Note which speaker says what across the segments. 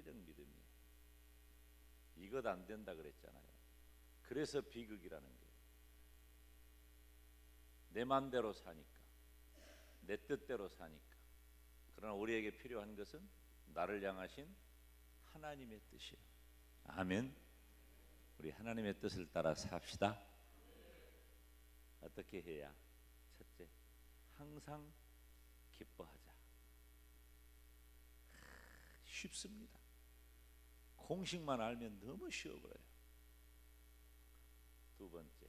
Speaker 1: 실제적 믿음이에요. 이것 안 된다 그랬잖아요. 그래서 비극이라는 거예요. 내 맘대로 사니까, 내 뜻대로 사니까. 그러나 우리에게 필요한 것은 나를 향하신 하나님의 뜻이에요. 아멘. 우리 하나님의 뜻을 따라 삽시다. 어떻게 해야? 첫째, 항상 기뻐하자. 쉽습니다. 공식만 알면 너무 쉬워버려요. 두 번째,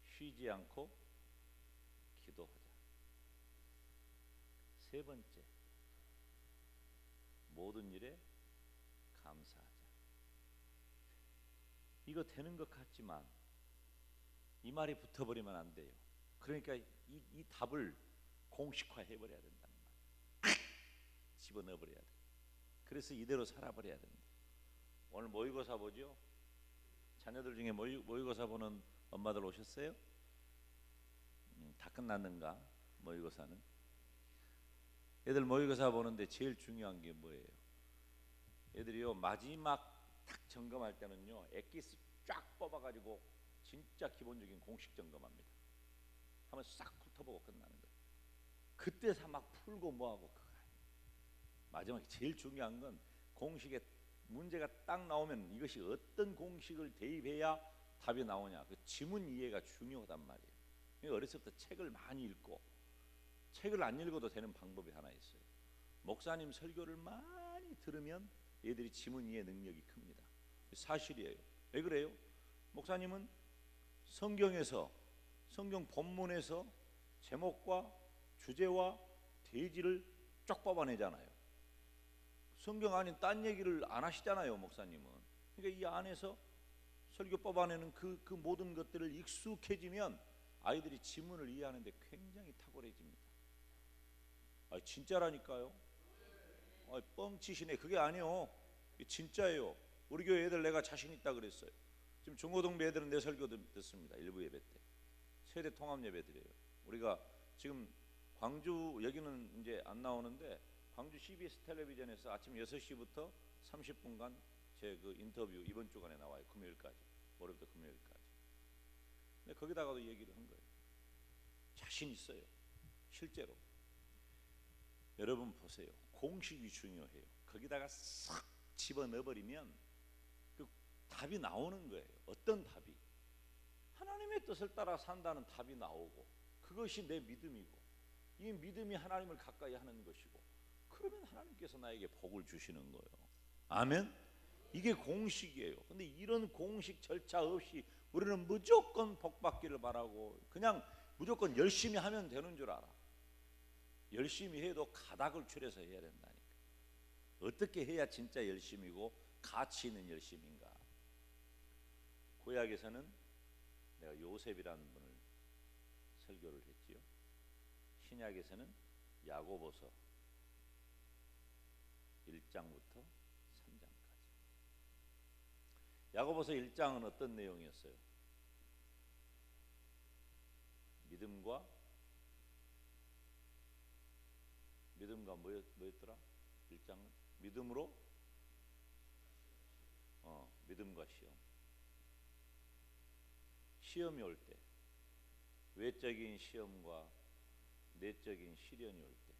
Speaker 1: 쉬지 않고 기도하자. 세 번째, 모든 일에 감사하자. 이거 되는 것 같지만 이 말이 붙어버리면 안 돼요. 그러니까 이 답을 공식화해 버려야 된다는 말. 집어넣어 버려야 돼. 그래서 이대로 살아버려야 된다. 오늘 모의고사 보죠? 자녀들 중에 모의고사 보는 엄마들 오셨어요? 다 끝났는가? 모의고사는? 애들 모의고사 보는데 제일 중요한 게 뭐예요? 애들이요 마지막 딱 점검할 때는요 엑기스 쫙 뽑아가지고 진짜 기본적인 공식 점검합니다. 한번 싹 훑어보고 끝나는 거예요. 그때서 막 풀고 뭐하고 그거 아니에요. 마지막에 제일 중요한 건 공식에 문제가 딱 나오면 이것이 어떤 공식을 대입해야 답이 나오냐, 그 지문 이해가 중요하단 말이에요. 어렸을 때 책을 많이 읽고, 책을 안 읽어도 되는 방법이 하나 있어요. 목사님 설교를 많이 들으면 얘들이 지문 이해 능력이 큽니다. 사실이에요. 왜 그래요? 목사님은 성경에서, 성경 본문에서 제목과 주제와 대지를 쫙 뽑아내잖아요. 성경 아닌 딴 얘기를 안 하시잖아요, 목사님은. 그러니까 이 안에서 설교 뽑아내는 그 모든 것들을 익숙해지면 아이들이 지문을 이해하는데 굉장히 탁월해집니다. 진짜라니까요. 뻥치시네. 그게 아니요. 진짜예요. 우리 교회 애들 내가 자신 있다 그랬어요. 지금 중고등부 애들은 내 설교 듣습니다. 일부 예배 때. 세대 통합 예배 드려요. 우리가 지금 광주, 여기는 이제 안 나오는데 광주 CBS 텔레비전에서 아침 6시부터 30분간 제 그 인터뷰 이번 주간에 나와요. 금요일까지. 월요일부터 금요일까지. 근데 거기다가도 얘기를 한 거예요. 자신 있어요. 실제로. 여러분 보세요. 공식이 중요해요. 거기다가 싹 집어넣어버리면 그 답이 나오는 거예요. 어떤 답이? 하나님의 뜻을 따라 산다는 답이 나오고, 그것이 내 믿음이고, 이 믿음이 하나님을 가까이 하는 것이고, 그러면 하나님께서 나에게 복을 주시는 거예요. 아멘? 이게 공식이에요. 근데 이런 공식 절차 없이 우리는 무조건 복 받기를 바라고 그냥 무조건 열심히 하면 되는 줄 알아. 열심히 해도 가닥을 추려서 해야 된다니까. 어떻게 해야 진짜 열심이고 가치 있는 열심인가? 구약에서는 내가 요셉이라는 분을 설교를 했지요. 신약에서는 야고보서 1장부터 3장까지. 야고보서 1장은 어떤 내용이었어요? 믿음과 뭐였더라? 1장은 믿음으로 믿음과 시험이 올 때, 외적인 시험과 내적인 시련이 올 때,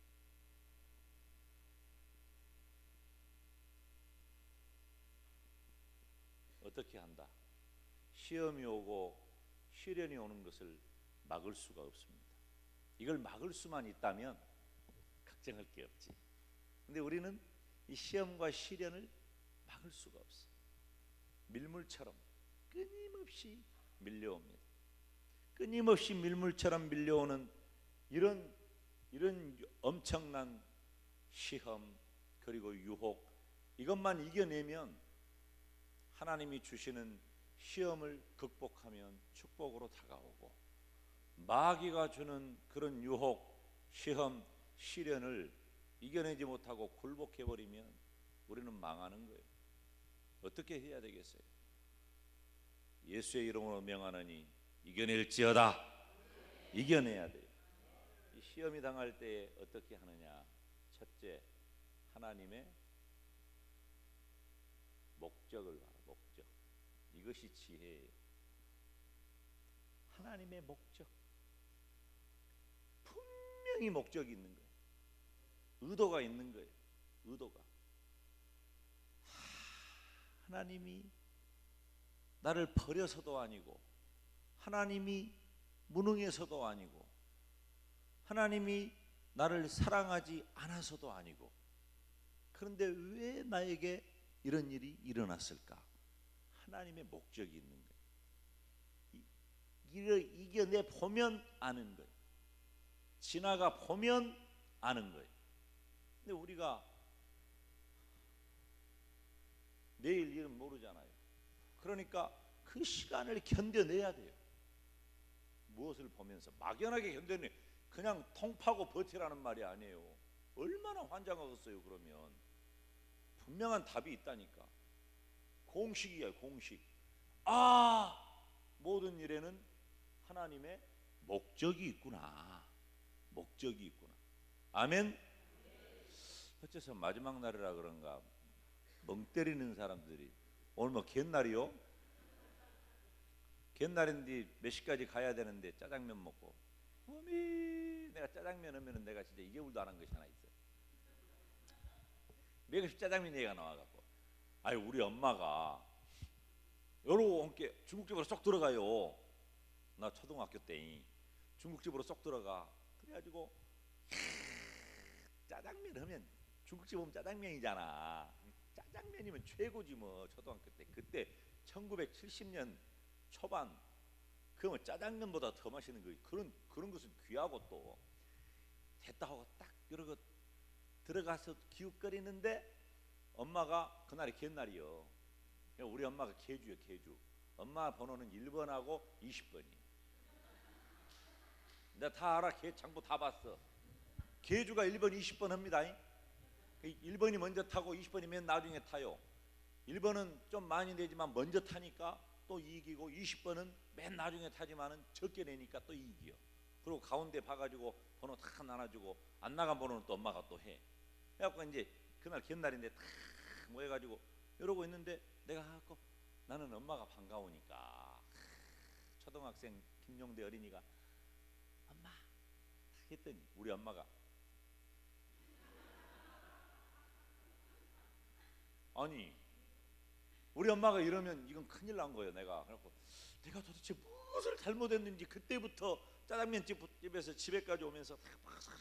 Speaker 1: 어떻게 한다? 시험이 오고 시련이 오는 것을 막을 수가 없습니다. 이걸 막을 수만 있다면 걱정할 게 없지. 근데 우리는 이 시험과 시련을 막을 수가 없어. 밀물처럼 끊임없이 밀려옵니다. 끊임없이 밀물처럼 밀려오는 이런 엄청난 시험 그리고 유혹, 이것만 이겨내면 하나님이 주시는 시험을 극복하면 축복으로 다가오고, 마귀가 주는 그런 유혹, 시험, 시련을 이겨내지 못하고 굴복해버리면 우리는 망하는 거예요. 어떻게 해야 되겠어요? 예수의 이름으로 명하노니 이겨낼지어다. 이겨내야 돼요. 이 시험이 당할 때에 어떻게 하느냐? 첫째, 하나님의 목적을 봐라. 목적. 이것이 지혜예요. 하나님의 목적. 분명히 목적이 있는 거예요. 의도가 있는 거예요. 의도가. 하나님이 나를 버려서도 아니고, 하나님이 무능해서도 아니고, 하나님이 나를 사랑하지 않아서도 아니고, 그런데 왜 나에게 이런 일이 일어났을까? 하나님의 목적이 있는 거예요. 이겨내 보면 아는 거예요. 지나가 보면 아는 거예요. 근데 우리가 내일 일은 모르잖아요. 그러니까 그 시간을 견뎌내야 돼요. 무엇을 보면서 막연하게 견뎌내, 그냥 통파고 버티라는 말이 아니에요. 얼마나 환장하겠어요. 그러면 분명한 답이 있다니까. 공식이에요. 공식. 모든 일에는 하나님의 목적이 있구나. 목적이 있구나. 아멘. 어째서 마지막 날이라 그런가 멍 때리는 사람들이, 오늘 뭐 갯날이요? 갯날인데 몇 시까지 가야 되는데 짜장면 먹고, 어미, 내가 짜장면 하면은 내가 진짜 2개월도 안 한 것이 하나 있어요. 매일 짜장면 얘기가 나와갖고, 아유 우리 엄마가 여러 함께 중국집으로 쏙 들어가요. 나 초등학교 때 중국집으로 쏙 들어가. 그래가지고 짜장면 하면, 중국집 오면 짜장면이잖아. 짜장면이면 최고지 뭐. 초등학교 때 그때 1970년 초반 그러면 짜장면보다 더 맛있는 거, 그런 것은 귀하고, 또 됐다 하고 딱 이러고 들어가서 기웃거리는데, 엄마가 그날이 갯날이요. 우리 엄마가 개주요. 개주. 엄마 번호는 1번하고 20번이에요. 내가 다 알아. 개 장부 다 봤어. 개주가 1번 20번 합니다. 1번이 먼저 타고 20번이 맨 나중에 타요. 1번은 좀 많이 내지만 먼저 타니까 또 이기고, 20번은 맨 나중에 타지만은 적게 내니까 또 이기요. 그리고 가운데 봐가지고 번호 다 나눠주고, 안 나간 번호는 또 엄마가 또 해. 그래갖고 이제 그날 갯날인데 탁 모여가지고 이러고 있는데, 내가 하고 나는 엄마가 반가우니까, 초등학생 김용대 어린이가 엄마 했더니 우리 엄마가, 아니 우리 엄마가 이러면 이건 큰일 난 거예요. 내가 내가 도대체 무엇을 잘못했는지, 그때부터 짜장면 집에서 집에까지 오면서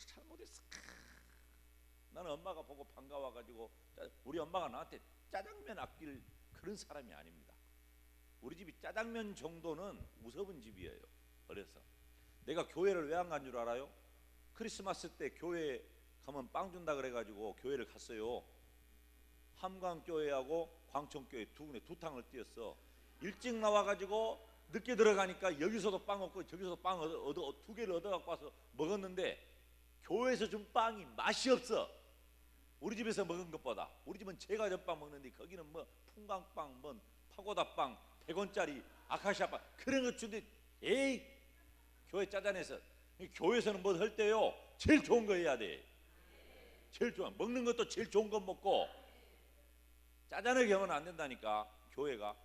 Speaker 1: 잘못했어. 나는 엄마가 보고 반가워가지고, 우리 엄마가 나한테 짜장면 아낄 그런 사람이 아닙니다. 우리 집이 짜장면 정도는 무섭은 집이에요. 어려서. 내가 교회를 왜 안 간 줄 알아요? 크리스마스 때 교회 가면 빵 준다 그래가지고 교회를 갔어요. 함광교회하고 광천교회 두 군데 두 탕을 뛰었어. 일찍 나와가지고 늦게 들어가니까 여기서도 빵 없고 저기서도 빵 두 개를 얻어갖고 와서 먹었는데, 교회에서 준 빵이 맛이 없어. 우리 집에서 먹은 것보다. 우리 집은 제과점빵 먹는데 거기는 뭐 풍광빵, 뭐 파고다빵, 100원짜리 아카시아빵 그런 거 주는데, 에이, 교회 짜잔해서. 교회에서는 뭐 할 때요, 제일 좋은 거 해야 돼. 제일 좋아. 먹는 것도 제일 좋은 거 먹고, 짜잔하게 하면 안 된다니까. 교회가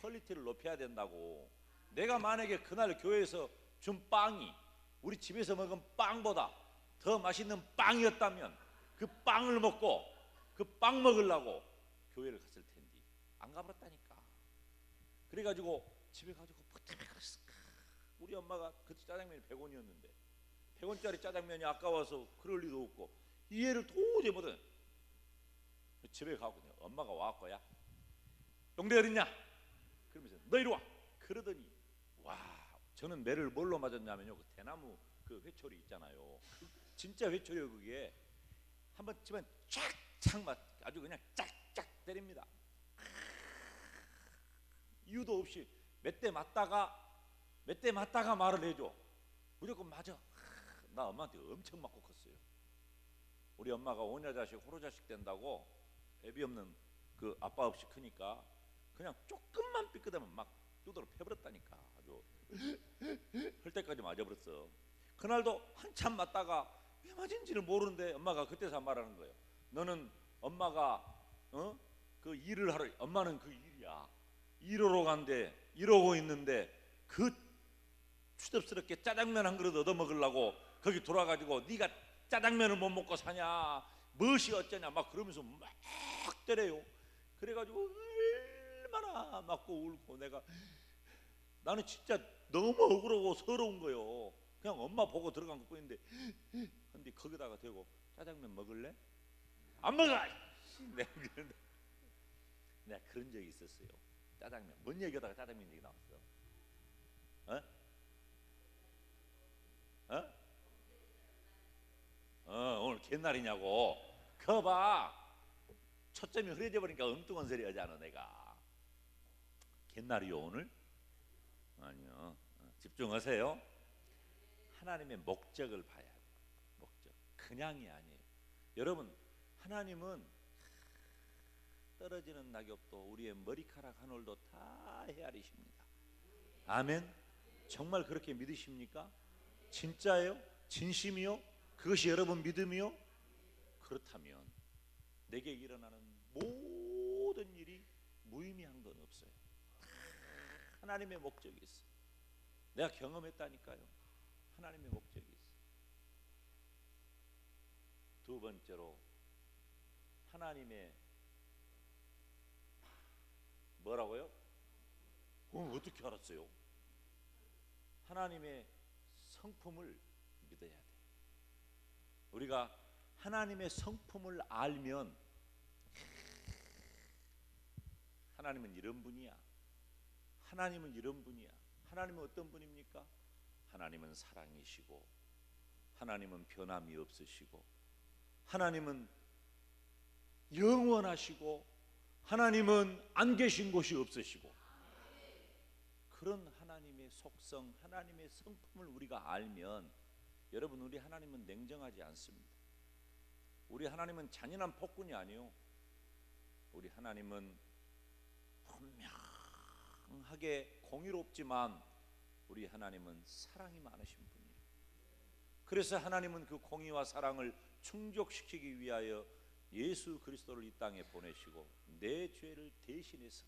Speaker 1: 퀄리티를 높여야 된다고. 내가 만약에 그날 교회에서 준 빵이 우리 집에서 먹은 빵보다 더 맛있는 빵이었다면, 그 빵을 먹고 그 빵 먹으려고 교회를 갔을 텐데 안 가버렸다니까. 그래가지고 집에 가지고 우리 엄마가 그때 짜장면이 100원이었는데 100원짜리 짜장면이 아까워서 그럴 리도 없고, 이해를 도저히 못해. 집에 가고 엄마가 와갖고야, 용대 어딨냐? 그러면서 너 이리 와. 그러더니, 와, 저는 매를 뭘로 맞았냐면요, 그 대나무 그 회초리 있잖아요. 진짜 회초리요. 그게 한번 치면 쫙쫙 맞, 아주 그냥 짝짝 때립니다. 이유도 없이 몇 대 맞다가 말을 해줘. 무조건 맞아. 나 엄마한테 엄청 맞고 컸어요. 우리 엄마가 오녀자식 호로자식 된다고 애비 없는 그 아빠 없이 크니까 그냥 조금만 삐끗하면 막 두드러 패버렸다니까. 아주 할 때까지 맞아버렸어. 그날도 한참 맞다가 왜 맞은지를 모르는데 엄마가 그때서 말하는 거예요. 너는 엄마가 그 일을 하러, 엄마는 그 일이야. 일하러 간대. 이러고 있는데 그 추접스럽게 짜장면 한 그릇 얻어 먹으려고 거기 돌아가지고 네가 짜장면을 못 먹고 사냐, 무엇이 어쩌냐 막 그러면서 막 때려요. 그래가지고 얼마나 맞고 울고, 나는 진짜 너무 억울하고 서러운 거요. 그냥 엄마 보고 들어간 것뿐인데, 근데 거기다가 대고 짜장면 먹을래? 안 먹어. 내가 그런 적이 있었어요. 짜장면, 뭔 얘기하다가 짜장면 얘기 나왔어? 어? 오늘 갯날이냐고. 거봐, 초점이 흐려져 버리니까 엉뚱한 소리 하지 않아. 내가 갯날이요 오늘? 아니요. 집중하세요. 하나님의 목적을 봐야 돼요. 목적, 그냥이 아니에요. 여러분, 하나님은 떨어지는 낙엽도 우리의 머리카락 한 올도 다 헤아리십니다. 아멘. 정말 그렇게 믿으십니까? 진짜예요? 진심이요? 그것이 여러분 믿음이요? 그렇다면 내게 일어나는 모든 일이 무의미한 건 없어요. 하나님의 목적이 있어요. 내가 경험했다니까요. 하나님의 목적이 있어요. 두 번째로, 하나님의 뭐라고요? 어떻게 알았어요? 하나님의 성품을 믿어야 돼. 우리가 하나님의 성품을 알면, 하나님은 이런 분이야, 하나님은 이런 분이야. 하나님은 어떤 분입니까? 하나님은 사랑이시고, 하나님은 변함이 없으시고, 하나님은 영원하시고, 하나님은 안 계신 곳이 없으시고, 그런 하나님의 속성, 하나님의 성품을 우리가 알면, 여러분, 우리 하나님은 냉정하지 않습니다. 우리 하나님은 잔인한 폭군이 아니에요. 우리 하나님은 분명하게 공의롭지만 우리 하나님은 사랑이 많으신 분이에요. 그래서 하나님은 그 공의와 사랑을 충족시키기 위하여 예수 그리스도를 이 땅에 보내시고 내 죄를 대신해서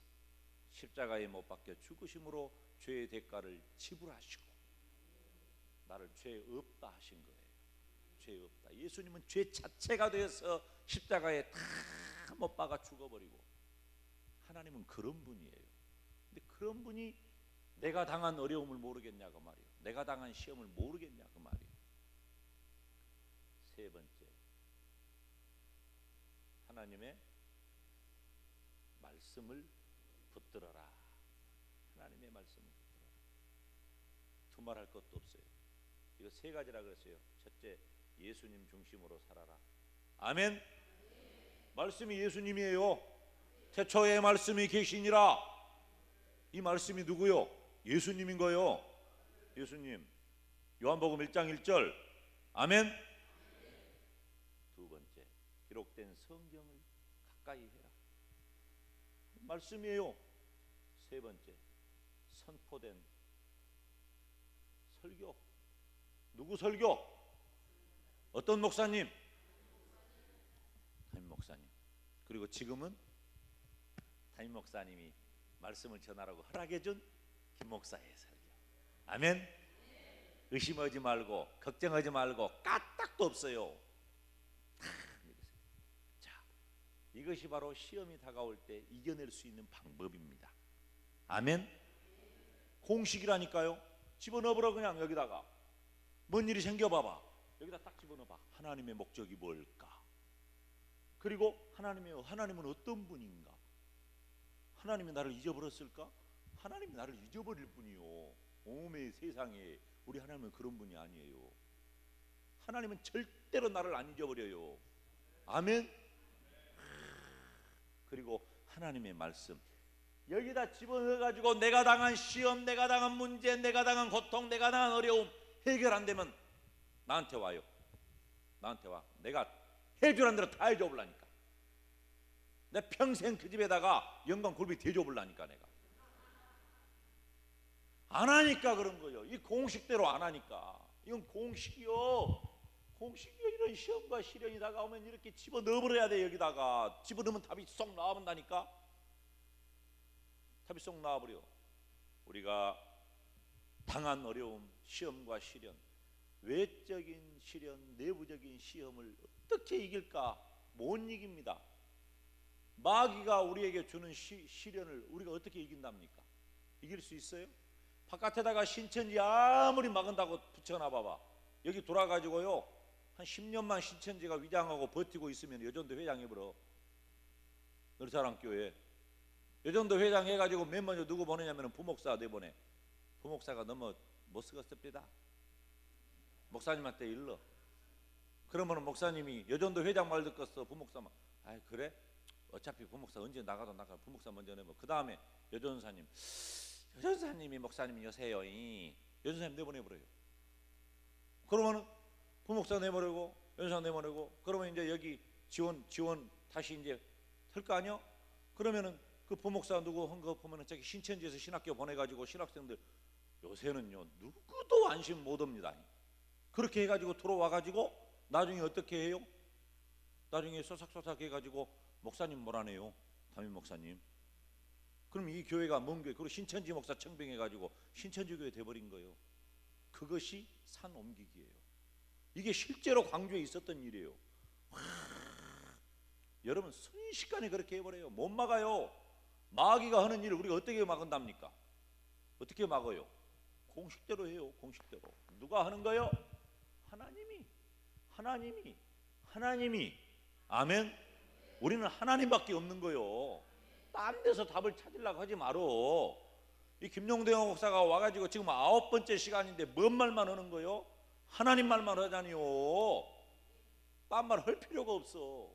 Speaker 1: 십자가에 못 박혀 죽으심으로 죄의 대가를 지불하시고 나를 죄 없다 하신 거예요. 죄 없다. 예수님은 죄 자체가 되어서 십자가에 다 못 박아 죽어버리고, 하나님은 그런 분이에요. 근데 그런 분이 내가 당한 어려움을 모르겠냐고 말이에요. 내가 당한 시험을 모르겠냐고 말이에요. 세 번째, 하나님의 말씀을 붙들어라. 하나님의 말씀을 붙들어라. 두말할 것도 없어요. 이거 세 가지라 그랬어요. 첫째, 예수님 중심으로 살아라. 아멘. 말씀이 예수님이에요. 태초에 말씀이 계시니라. 이 말씀이 누구요? 예수님인 거예요. 예수님. 요한복음 1장 1절. 아멘. 두 번째, 기록된 성경을 가까이 해라. 말씀이에요. 세 번째, 선포된 설교. 누구 설교? 어떤 목사님? 담임 목사님. 그리고 지금은 담임 목사님이 말씀을 전하라고 허락해준 김 목사의 설교. 아멘. 의심하지 말고 걱정하지 말고 까딱도 없어요. 자, 이것이 바로 시험이 다가올 때 이겨낼 수 있는 방법입니다. 아멘. 공식이라니까요. 집어넣어보라. 그냥 여기다가 뭔 일이 생겨봐봐. 여기다 딱 집어넣어봐. 하나님의 목적이 뭘까? 그리고 하나님은 어떤 분인가? 하나님이 나를 잊어버렸을까? 하나님이 나를 잊어버릴 분이요. 오메 세상에, 우리 하나님은 그런 분이 아니에요. 하나님은 절대로 나를 안 잊어버려요. 아멘. 그리고 하나님의 말씀 여기다 집어넣어가지고 내가 당한 시험, 내가 당한 문제, 내가 당한 고통, 내가 당한 어려움 해결 안 되면 나한테 와요. 나한테 와. 내가 해주란 대로 다 해줘 볼라니까. 내 평생 그 집에다가 영광 굴비 대줘 볼라니까. 내가 안 하니까 그런 거예요. 이 공식대로 안 하니까. 이건 공식이요. 공식이 이런 시험과 시련이 다가오면 이렇게 집어넣어버려야 돼. 여기다가 집어넣으면 답이 쏙 나와본다니까. 답이 쏙 나와버려. 우리가 당한 어려움, 시험과 시련, 외적인 시련, 내부적인 시험을 어떻게 이길까? 못 이깁니다. 마귀가 우리에게 주는 시련을 우리가 어떻게 이긴답니까? 이길 수 있어요? 바깥에다가 신천지 아무리 막은다고 붙여놔 봐봐. 여기 돌아가지고요 한 10년만 신천지가 위장하고 버티고 있으면 여전도 회장해버려. 너르사랑교회 여전도 회장 해가지고 맨 먼저 누구 보내냐면 부목사 내보내. 부목사가 너무 못 쓰겠습니다. 목사님한테 일러. 그러면 목사님이 여전도 회장 말 듣겠어. 부목사만 아 그래? 어차피 부목사 언제 나가도 나가. 부목사 먼저 내면 그 다음에 여전사님이 목사님이 여세요. 여전사님 내보내버려요. 그러면은 부목사 내보내고 여전사 내보내고 그러면 이제 여기 지원 다시 이제 할 거 아니요? 그러면은 그 부목사 누구 한 거 보면은 저기 신천지에서 신학교 보내가지고 신학생들 요새는요 누구도 안심 못합니다. 그렇게 해가지고 들어와가지고 나중에 어떻게 해요? 나중에 소삭소삭 해가지고 목사님 뭐라네요? 담임 목사님. 그럼 이 교회가 뭔 교회? 그리고 신천지 목사 청빙해가지고 신천지 교회 돼버린 거예요. 그것이 산 옮기기예요. 이게 실제로 광주에 있었던 일이에요. 여러분 순식간에 그렇게 해버려요. 못 막아요. 마귀가 하는 일을 우리가 어떻게 막은답니까? 어떻게 막아요? 공식대로 해요. 공식대로. 누가 하는 거요? 하나님이. 아멘. 우리는 하나님밖에 없는 거요. 딴 데서 답을 찾으려고 하지 말어. 이 김용대 목사가 와가지고 지금 9번째 시간인데 뭔 말만 하는 거요? 하나님 말만 하자니요. 딴 말 할 필요가 없어.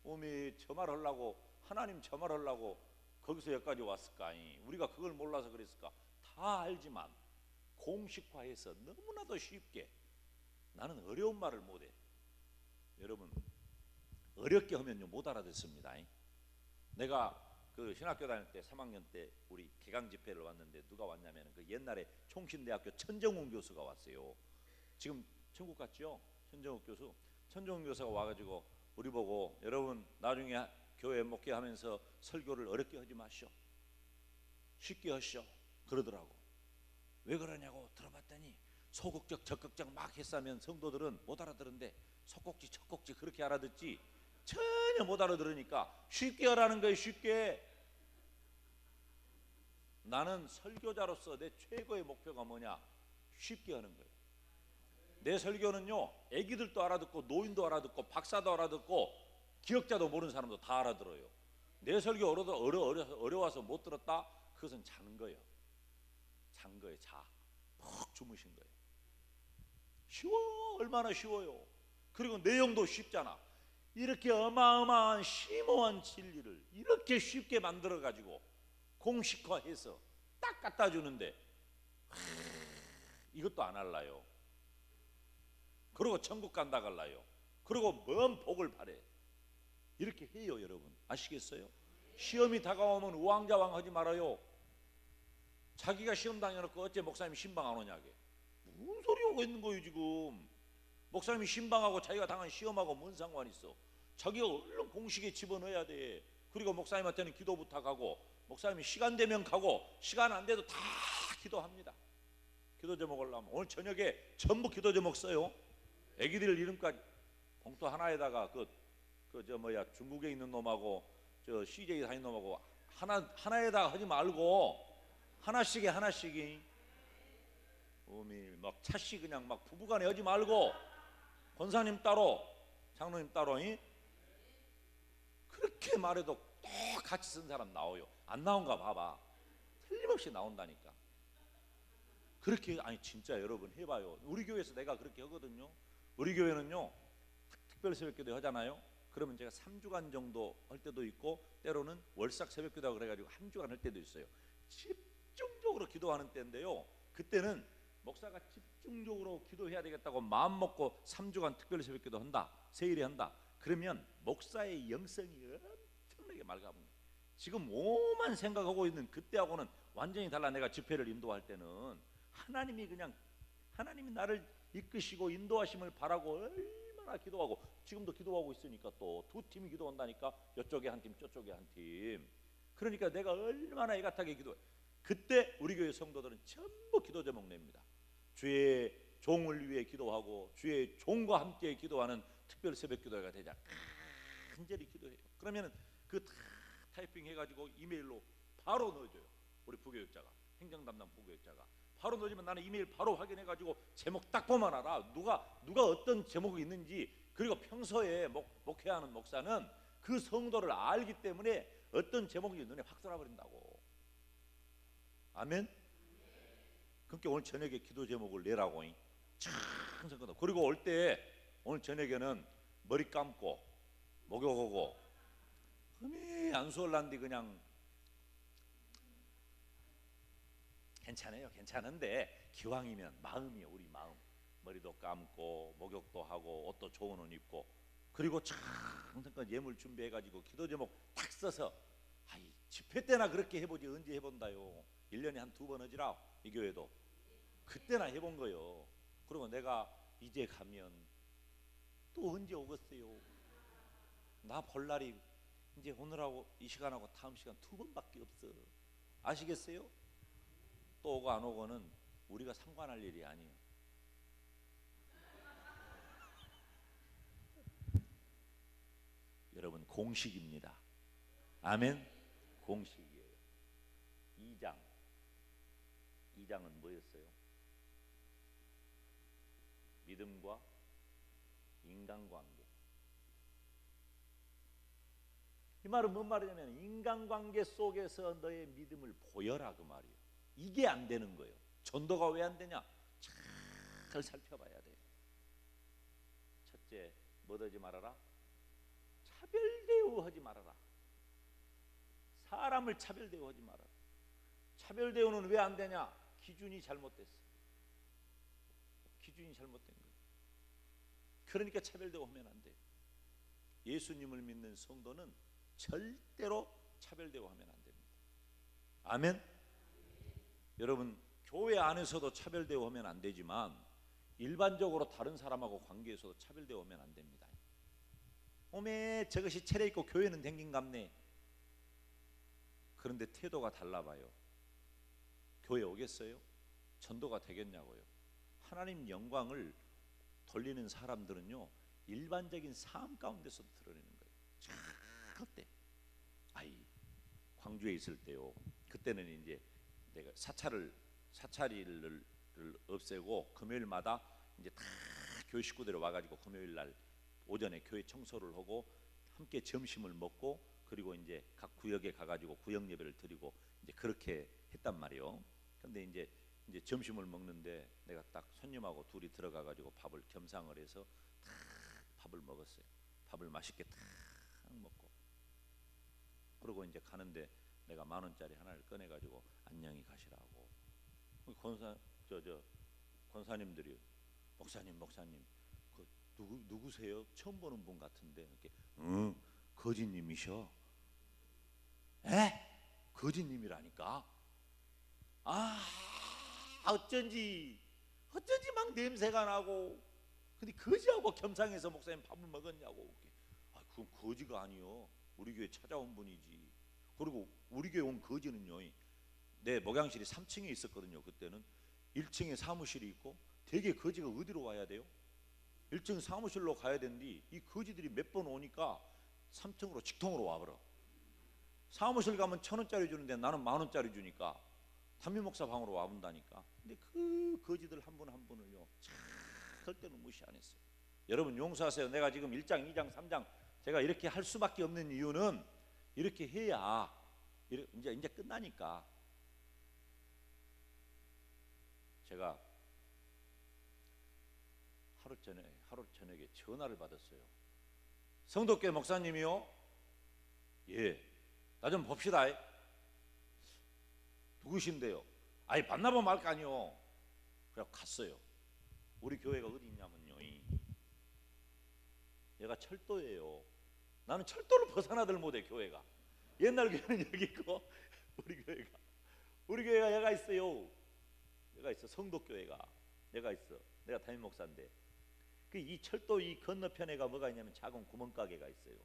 Speaker 1: 저 말 하려고 하나님 저 말 하려고 거기서 여기까지 왔을까? 우리가 그걸 몰라서 그랬을까? 다 알지만 공식화해서 너무나도 쉽게 나는 어려운 말을 못해. 여러분 어렵게 하면요 못 알아듣습니다. 내가 그 신학교 다닐 때 3학년 때 우리 개강 집회를 왔는데 누가 왔냐면 그 옛날에 총신대학교 천정훈 교수가 왔어요. 지금 천국 갔죠? 천정훈 교수가 와가지고 우리 보고 여러분 나중에 교회 목회하면서 설교를 어렵게 하지 마시오. 쉽게 하시오. 그러더라고. 왜 그러냐고 들어봤더니 소극적 적극적 막 했으면 성도들은 못 알아들은데 속꼭지 척꼭지 그렇게 알아듣지 전혀 못 알아들으니까 쉽게 하라는 거예요. 쉽게. 나는 설교자로서 내 최고의 목표가 뭐냐? 쉽게 하는 거예요. 내 설교는요 애기들도 알아듣고 노인도 알아듣고 박사도 알아듣고 기억자도 모르는 사람도 다 알아들어요. 내 설교 어려워서 못 들었다? 그것은 잔 거예요. 푹 주무신 거예요. 쉬워. 얼마나 쉬워요. 그리고 내용도 쉽잖아. 이렇게 어마어마한 심오한 진리를 이렇게 쉽게 만들어 가지고 공식화해서 딱 갖다 주는데 이것도 안 할라요. 그리고 천국 간다 갈라요. 그리고 뭔 복을 바래. 이렇게 해요. 여러분 아시겠어요? 시험이 다가오면 우왕좌왕 하지 말아요. 자기가 시험 당해놓고 어째 목사님이 신방 안 오냐게. 무슨 소리 하고 있는 거예요 지금. 목사님이 신방하고 자기가 당한 시험하고 뭔 상관 있어. 자기가 얼른 공식에 집어넣어야 돼. 그리고 목사님한테는 기도 부탁하고 목사님이 시간 되면 가고 시간 안 돼도 다 기도합니다. 기도 제목 올라오면 오늘 저녁에 전부 기도 제목 써요. 애기들 이름까지 봉투 하나에다가 중국에 있는 놈하고 저 CJ 다니는 놈하고 하나에다가 하지 말고 하나씩에 막 차씨 그냥 막 부부간에 하지 말고 권사님 따로 장로님 따로 그렇게 말해도 똑같이 쓴 사람 나와요. 안 나온가 봐봐. 틀림없이 나온다니까. 그렇게 진짜 여러분 해봐요. 우리 교회에서 내가 그렇게 하거든요. 우리 교회는요 특별 새벽기도 하잖아요. 그러면 제가 3주간 정도 할 때도 있고 때로는 월삭 새벽기도 하고 그래가지고 한 주간 할 때도 있어요. 집중적으로 기도하는 때인데요. 그때는 목사가 집중적으로 기도해야 되겠다고 마음 먹고 3주간 특별 새벽기도 한다. 세일에 한다. 그러면 목사의 영성이 엄청나게 맑아집니다. 지금 뭐만 생각하고 있는 그때하고는 완전히 달라. 내가 집회를 인도할 때는 하나님이 나를 이끄시고 인도하심을 바라고 얼마나 기도하고, 지금도 기도하고 있으니까 또 두 팀이 기도한다니까. 이쪽에 한 팀, 저쪽에 한 팀. 그러니까 내가 얼마나 애같하게 기도해. 그때 우리 교회 성도들은 전부 기도 제목 냅니다. 주의 종을 위해 기도하고 주의 종과 함께 기도하는 특별 새벽 기도회가 되자 간절히 기도해요. 그러면은 그 다 타이핑 해가지고 이메일로 바로 넣어줘요. 우리 부교육자가, 행정 담당 부교육자가 바로 넣어주면 나는 이메일 바로 확인해가지고 제목 딱 보면 알아. 누가 어떤 제목이 있는지. 그리고 평소에 목회하는 목사는 그 성도를 알기 때문에 어떤 제목인지 눈에 확 들어버린다고. 아멘. 그러니까 오늘 저녁에 기도 제목을 내라고. 창성거든. 그리고 올 때 오늘 저녁에는 머리 감고 목욕하고 흠이 안 수월난디 그냥 괜찮아요. 괜찮은데 기왕이면 마음이요. 우리 마음. 머리도 감고 목욕도 하고 옷도 좋은 옷 입고 그리고 창성껏 예물 준비해가지고 기도 제목 딱 써서 아이 집회 때나 그렇게 해보지 언제 해본다요. 1년에 한 2번 하지라. 이 교회도 그때나 해본 거요. 그리고 내가 이제 가면 또 언제 오겠어요. 나 볼 날이 이제 오늘하고 이 시간하고 다음 시간 2번밖에 없어. 아시겠어요? 또 오고 안 오고는 우리가 상관할 일이 아니에요. 여러분 공식입니다. 아멘. 공식이에요. 2장은 뭐였어요? 믿음과 인간관계. 이 말은 뭔 말이냐면 인간관계 속에서 너의 믿음을 보여라 그 말이에요. 이게 안 되는 거예요. 전도가 왜 안 되냐? 잘 살펴봐야 돼. 첫째, 뭐 하지 말아라? 차별 대우하지 말아라. 사람을 차별 대우하지 말아라. 차별 대우는 왜 안 되냐? 기준이 잘못됐어. 기준이 잘못된 거예요. 그러니까 차별 대우하면 안 돼요. 예수님을 믿는 성도는 절대로 차별 대우하면 안 됩니다. 아멘. 여러분 교회 안에서도 차별 대우하면 안 되지만 일반적으로 다른 사람하고 관계에서도 차별 대우하면 안 됩니다. 오메 저것이 차려 입고 교회는 댕긴갑네. 그런데 태도가 달라봐요. 교회 오겠어요? 전도가 되겠냐고요. 하나님 영광을 돌리는 사람들은요 일반적인 삶 가운데서도 드러내는 거예요. 그때 광주에 있을 때요. 그때는 이제 내가 사찰일을 없애고 금요일마다 이제 다 교회 식구들이 와가지고 금요일 날 오전에 교회 청소를 하고 함께 점심을 먹고 그리고 이제 각 구역에 가가지고 구역 예배를 드리고 이제 그렇게 했단 말이에요. 근데 이제 점심을 먹는데 내가 딱 손님하고 둘이 들어가가지고 밥을 겸상을 해서 탁 밥을 먹었어요. 밥을 맛있게 탁 먹고 그리고 이제 가는데 내가 10,000원짜리 하나를 꺼내가지고 안녕히 가시라고. 권사님들이 목사님 그 누구세요? 처음 보는 분 같은데 이렇게 거지님이셔. 에? 거지님이라니까. 어쩐지 막 냄새가 나고. 근데 거지하고 겸상해서 목사님 밥을 먹었냐고. 그건 거지가 아니요. 우리 교회 찾아온 분이지. 그리고 우리 교회 온 거지는요. 내 목양실이 3층에 있었거든요. 그때는 1층에 사무실이 있고 되게 거지가 어디로 와야 돼요? 1층 사무실로 가야 되는데 이 거지들이 몇 번 오니까 3층으로 직통으로 와버려. 사무실 가면 1,000원짜리 주는데 나는 10,000원짜리 주니까 담임 목사 방으로 와본다니까. 근데 그 거지들 한 분 한 분을요 절대로 무시 안 했어요. 여러분 용서하세요. 내가 지금 1장 2장 3장 제가 이렇게 할 수밖에 없는 이유는 이렇게 해야 이제 끝나니까. 제가 하루 저녁에 전화를 받았어요. 성도교회 목사님이요? 예. 나 좀 봅시다. 누구신데요? 만나보면 말 거 아니요. 그래서 갔어요. 우리 교회가 어디 있냐면요. 얘가 철도예요. 나는 철도를 벗어나들 못해. 교회가 옛날 교회는 여기 있고 우리 교회가 얘가 있어요. 얘가 있어. 성도교회가 얘가 있어. 내가 담임 목사인데 그 이 철도 이 건너편에가 뭐가 있냐면 작은 구멍가게가 있어요.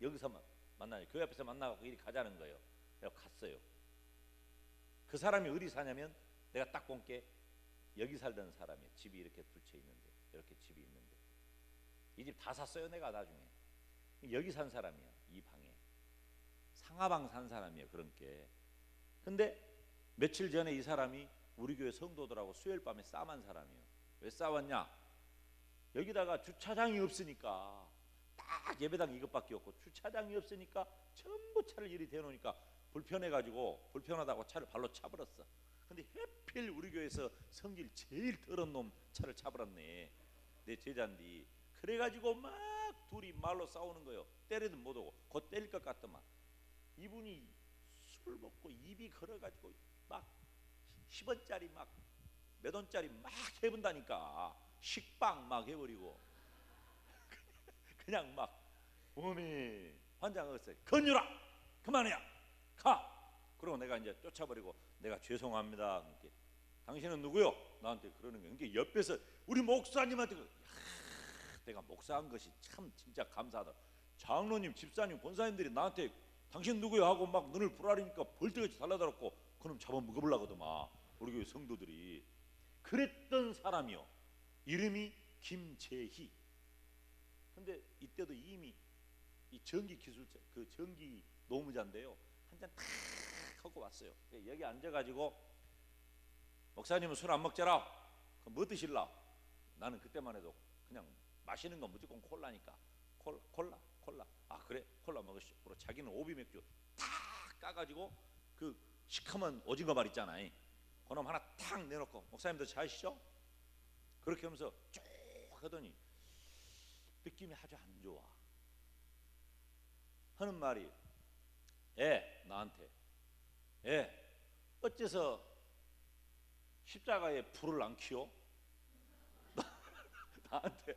Speaker 1: 여기서 만나요. 교회 앞에서 만나고 이리 가자는 거예요. 내가 갔어요. 그 사람이 어디 사냐면 내가 딱 본 게 여기 살던 사람이에요. 집이 이렇게 둘쳐 있는데, 이렇게 집이 있는데 이 집 다 샀어요. 내가 나중에 여기 산 사람이야. 이 방에 상하방 산 사람이에요. 그런 게. 근데 며칠 전에 이 사람이 우리 교회 성도들하고 수요일 밤에 싸움한 사람이에요. 왜 싸웠냐? 여기다가 주차장이 없으니까, 딱 예배당 이것밖에 없고 주차장이 없으니까 전부 차를 이리 대놓으니까 불편하다고 차를 발로 차버렸어. 근데 하필 우리 교회에서 성질 제일 더러운 놈 차를 차버렸네. 내 제자인데. 그래가지고 막 둘이 말로 싸우는 거예요. 때리든 못하고 곧 때릴 것 같더만. 이분이 술 먹고 입이 걸어가지고 막 10원짜리 막 몇 원짜리 막 해본다니까. 식빵 막 해버리고 그냥 막 몸이 환장했어요. 건유라 그만해야 가. 그러고 내가 이제 쫓아버리고 내가 죄송합니다. 그러니까 당신은 누구요? 나한테 그러는 거예요. 그러니까 옆에서 우리 목사님한테 내가 목사한 것이 참 진짜 감사하다. 장로님, 집사님, 권사님들이 나한테 당신 누구요? 하고 막 눈을 부라리니까 벌떡같이 달라들었고 그럼 잡아 먹어보려거든만. 우리 교회 성도들이. 그랬던 사람이요. 이름이 김재희. 근데 이때도 이미 이 전기 기술자, 그 전기 노무자인데요. 한 잔 탁 하고 왔어요. 여기 앉아가지고 목사님은 술 안 먹잖아. 그럼 뭐 드실라? 나는 그때만 해도 그냥 마시는 건 무조건 콜라니까. 콜라. 아 그래? 콜라 먹으시오. 그리고 자기는 오비 맥주 탁 까가지고 그 시커먼 오징어 말 있잖아요. 그놈 하나 탁 내놓고 목사님도 자시죠? 그렇게 하면서 쭉 하더니 느낌이 아주 안 좋아. 하는 말이 나한테 어째서 십자가에 불을 안 켜요? 나한테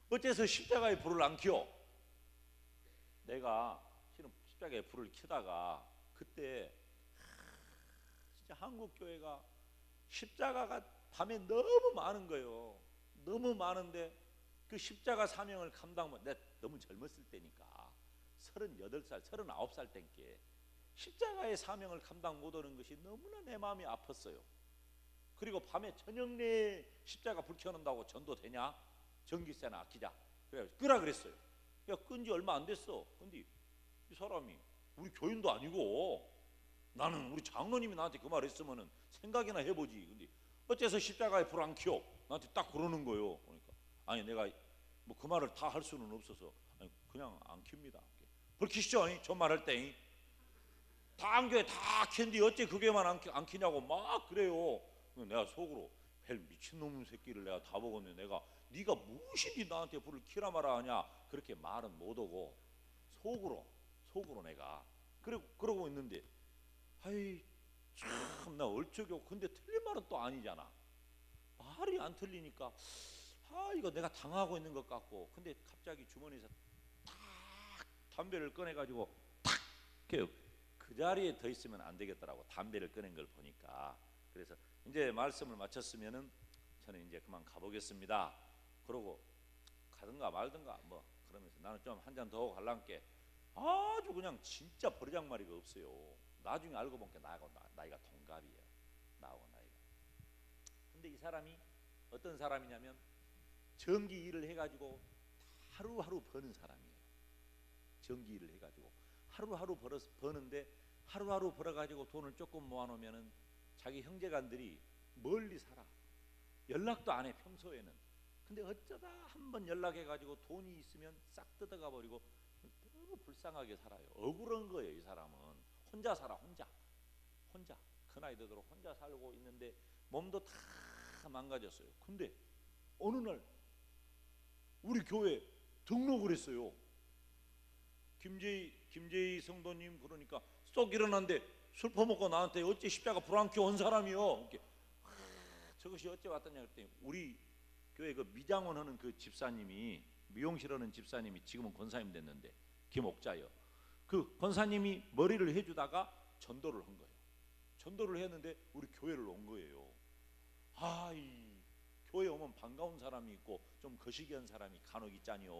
Speaker 1: 어째서 십자가에 불을 안 켜요? 내가 실은 십자가에 불을 켜다가 그때 진짜 한국 교회가 십자가가 밤에 너무 많은 거예요. 너무 많은데 그 십자가 사명을 내가 너무 젊었을 때니까 38살, 39살 때께 십자가의 사명을 감당 못하는 것이 너무나 내 마음이 아팠어요. 그리고 밤에 저녁 내에 십자가 불 켜놓는다고 전도되냐? 전기세나 아끼자. 그래 끄라 그랬어요. 야 끈 지 얼마 안 됐어. 근데 이 사람이 우리 교인도 아니고 나는 우리 장로님이 나한테 그 말 했으면은 생각이나 해보지. 근데 어째서 십자가에 불 안 켜? 나한테 딱 그러는 거예요. 그러니까 아니 내가 뭐 그 말을 다 할 수는 없어서 아니, 그냥 안 켭니다. 불 켜시죠? 저 말할 때 다 안교에 다 켠디 어째 그게만 안 켜냐고 막 그래요. 내가 속으로 벨 미친놈 새끼를 내가 다 먹었네. 내가 네가 무엇이니 나한테 불을 켜라 마라 하냐. 그렇게 말은 못하고 속으로 내가 그러고 있는데 아이 참 나 얼쩍여. 근데 틀린 말은 또 아니잖아. 말이 안 틀리니까 이거 내가 당하고 있는 것 같고. 근데 갑자기 주머니에서 탁 담배를 꺼내가지고 탁 그 자리에 더 있으면 안 되겠더라고. 담배를 꺼낸 걸 보니까. 그래서 이제 말씀을 마쳤으면은 저는 이제 그만 가보겠습니다. 그러고 가든가 말든가 뭐 그러면서 나는 좀 한 잔 더 갈란께 아주 그냥 진짜 버르장머리가 없어요. 나중에 알고 보니까 나이가 동갑이에요. 나하고 나이가. 근데 이 사람이 어떤 사람이냐면 전기 일을 해가지고 하루하루 버는 사람이에요. 전기 일을 해가지고 하루하루 버는데 하루하루 벌어가지고 돈을 조금 모아놓으면은 자기 형제간들이 멀리 살아. 연락도 안 해 평소에는. 근데 어쩌다 한번 연락해가지고 돈이 있으면 싹 뜯어가 버리고 너무 불쌍하게 살아요. 억울한 거예요. 이 사람은 혼자 살아. 혼자 그 나이 되도록 혼자 살고 있는데 몸도 다 망가졌어요. 근데 어느 날 우리 교회 등록을 했어요. 김재희 성도님. 그러니까 쏙 일어났는데 술 퍼먹고 나한테 어째 십자가 불 안 켜 온 사람이요. 저것이 어째 왔더냐 그랬더니 우리 교회 그 미장원 하는 그 집사님이, 미용실 하는 집사님이 지금은 권사님 됐는데 김옥자요. 그 권사님이 머리를 해주다가 전도를 한 거예요. 전도를 했는데 우리 교회를 온 거예요. 이 교회 오면 반가운 사람이 있고 좀 거시기한 사람이 간혹 있잖요.